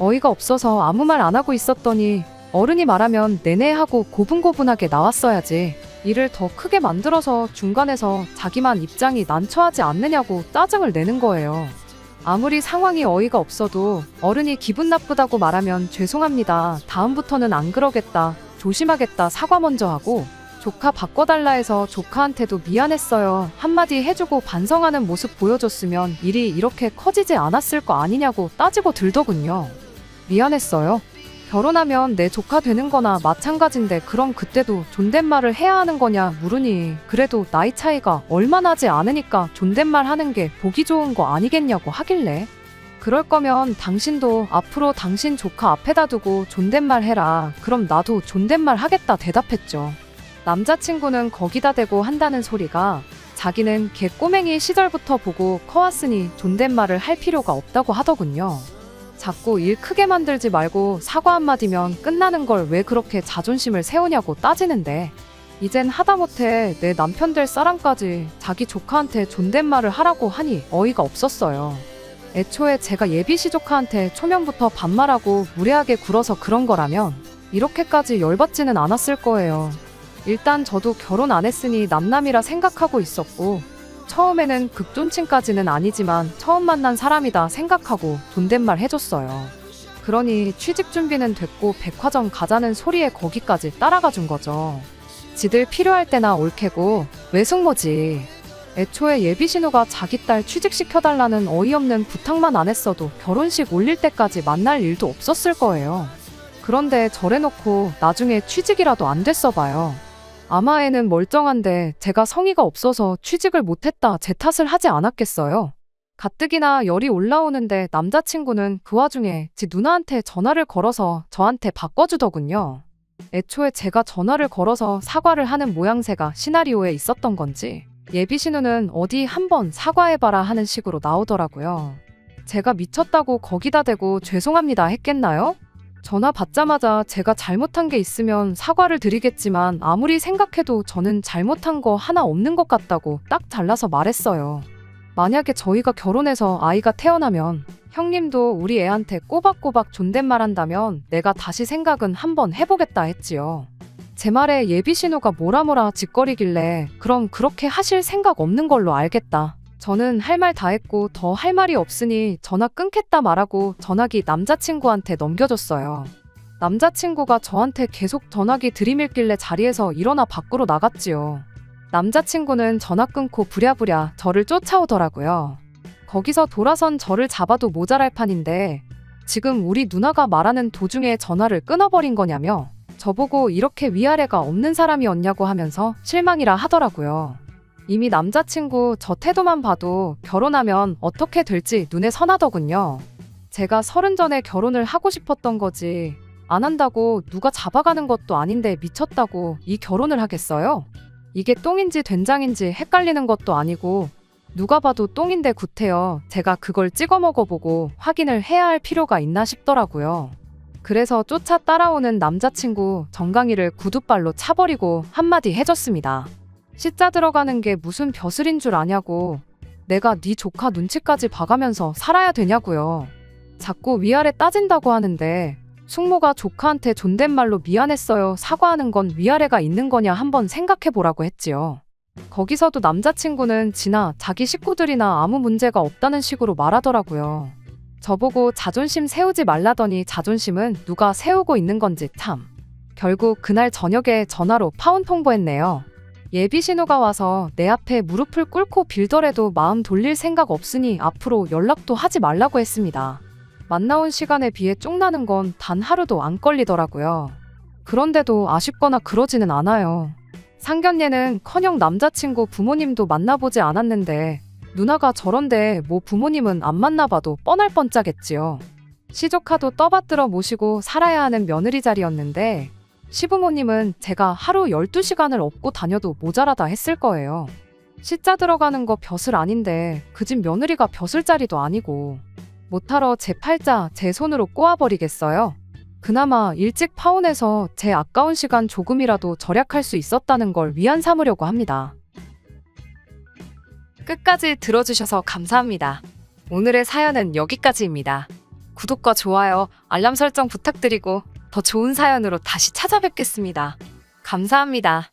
어이가 없어서 아무 말 안 하고 있었더니 어른이 말하면 내내 하고 고분고분하게 나왔어야지, 일을 더 크게 만들어서 중간에서 자기만 입장이 난처하지 않느냐고 짜증을 내는 거예요. 아무리 상황이 어이가 없어도 어른이 기분 나쁘다고 말하면 죄송합니다, 다음부터는 안 그러겠다, 조심하겠다 사과 먼저 하고, 조카 바꿔달라 해서 조카한테도 미안했어요 한마디 해주고 반성하는 모습 보여줬으면 일이 이렇게 커지지 않았을 거 아니냐고 따지고 들더군요. 미안했어요? 결혼하면 내 조카 되는 거나 마찬가지인데 그럼 그때도 존댓말을 해야 하는 거냐 물으니, 그래도 나이 차이가 얼마 나지 않으니까 존댓말 하는 게 보기 좋은 거 아니겠냐고 하길래, 그럴 거면 당신도 앞으로 당신 조카 앞에다 두고 존댓말 해라, 그럼 나도 존댓말 하겠다 대답했죠. 남자친구는 거기다 대고 한다는 소리가 자기는 걔 꼬맹이 시절부터 보고 커왔으니 존댓말을 할 필요가 없다고 하더군요. 자꾸 일 크게 만들지 말고 사과 한마디면 끝나는 걸 왜 그렇게 자존심을 세우냐고 따지는데, 이젠 하다못해 내 남편 될 사람까지 자기 조카한테 존댓말을 하라고 하니 어이가 없었어요. 애초에 제가 예비시 조카한테 초면부터 반말하고 무례하게 굴어서 그런 거라면 이렇게까지 열받지는 않았을 거예요. 일단 저도 결혼 안 했으니 남남이라 생각하고 있었고, 처음에는 극존칭까지는 아니지만 처음 만난 사람이다 생각하고 존댓말 해줬어요. 그러니 취직 준비는 됐고 백화점 가자는 소리에 거기까지 따라가 준 거죠. 지들 필요할 때나 올캐고 외숙모지. 애초에 예비신우가 자기 딸 취직시켜달라는 어이없는 부탁만 안 했어도 결혼식 올릴 때까지 만날 일도 없었을 거예요. 그런데 저래놓고 나중에 취직이라도 안 됐어 봐요. 아마 애는 멀쩡한데 제가 성의가 없어서 취직을 못했다 제 탓을 하지 않았겠어요. 가뜩이나 열이 올라오는데 남자친구는 그 와중에 지 누나한테 전화를 걸어서 저한테 바꿔주더군요. 애초에 제가 전화를 걸어서 사과를 하는 모양새가 시나리오에 있었던 건지 예비신우는 어디 한번 사과해봐라 하는 식으로 나오더라고요. 제가 미쳤다고 거기다 대고 죄송합니다 했겠나요? 전화 받자마자 제가 잘못한 게 있으면 사과를 드리겠지만 아무리 생각해도 저는 잘못한 거 하나 없는 것 같다고 딱 잘라서 말했어요. 만약에 저희가 결혼해서 아이가 태어나면 형님도 우리 애한테 꼬박꼬박 존댓말 한다면 내가 다시 생각은 한번 해보겠다 했지요. 제 말에 예비신우가 뭐라 짓거리길래 그럼 그렇게 하실 생각 없는 걸로 알겠다. 저는 할 말 다 했고 더 할 말이 없으니 전화 끊겠다 말하고 전화기 남자친구한테 넘겨줬어요. 남자친구가 저한테 계속 전화기 들이밀길래 자리에서 일어나 밖으로 나갔지요. 남자친구는 전화 끊고 부랴부랴 저를 쫓아오더라고요. 거기서 돌아선 저를 잡아도 모자랄 판인데 지금 우리 누나가 말하는 도중에 전화를 끊어버린 거냐며 저보고 이렇게 위아래가 없는 사람이었냐고 하면서 실망이라 하더라고요. 이미 남자친구 저 태도만 봐도 결혼하면 어떻게 될지 눈에 선하더군요. 제가 30 전에 결혼을 하고 싶었던 거지, 안 한다고 누가 잡아가는 것도 아닌데 미쳤다고 이 결혼을 하겠어요? 이게 똥인지 된장인지 헷갈리는 것도 아니고 누가 봐도 똥인데 구태여 제가 그걸 찍어 먹어보고 확인을 해야 할 필요가 있나 싶더라고요. 그래서 쫓아 따라오는 남자친구 정강이를 구두발로 차버리고 한마디 해줬습니다. 시자 들어가는 게 무슨 벼슬인 줄 아냐고, 내가 네 조카 눈치까지 봐가면서 살아야 되냐고요. 자꾸 위아래 따진다고 하는데 숙모가 조카한테 존댓말로 미안했어요 사과하는 건 위아래가 있는 거냐 한번 생각해보라고 했지요. 거기서도 남자친구는 지나 자기 식구들이나 아무 문제가 없다는 식으로 말하더라고요. 저보고 자존심 세우지 말라더니 자존심은 누가 세우고 있는 건지 참. 결국 그날 저녁에 전화로 파혼 통보했네요. 예비신우가 와서 내 앞에 무릎을 꿇고 빌더라도 마음 돌릴 생각 없으니 앞으로 연락도 하지 말라고 했습니다. 만나온 시간에 비해 쪽나는 건 단 하루도 안 걸리더라고요. 그런데도 아쉽거나 그러지는 않아요. 상견례는커녕 남자친구 부모님도 만나보지 않았는데 누나가 저런데 뭐 부모님은 안 만나봐도 뻔할 뻔짜겠지요. 시조카도 떠받들어 모시고 살아야 하는 며느리 자리였는데 시부모님은 제가 하루 12시간을 업고 다녀도 모자라다 했을 거예요. 시자 들어가는 거 벼슬 아닌데 그 집 며느리가 벼슬 자리도 아니고 못하러 제 팔자 제 손으로 꼬아버리겠어요. 그나마 일찍 파혼해서 제 아까운 시간 조금이라도 절약할 수 있었다는 걸 위안 삼으려고 합니다. 끝까지 들어주셔서 감사합니다. 오늘의 사연은 여기까지입니다. 구독과 좋아요, 알람 설정 부탁드리고 더 좋은 사연으로 다시 찾아뵙겠습니다. 감사합니다.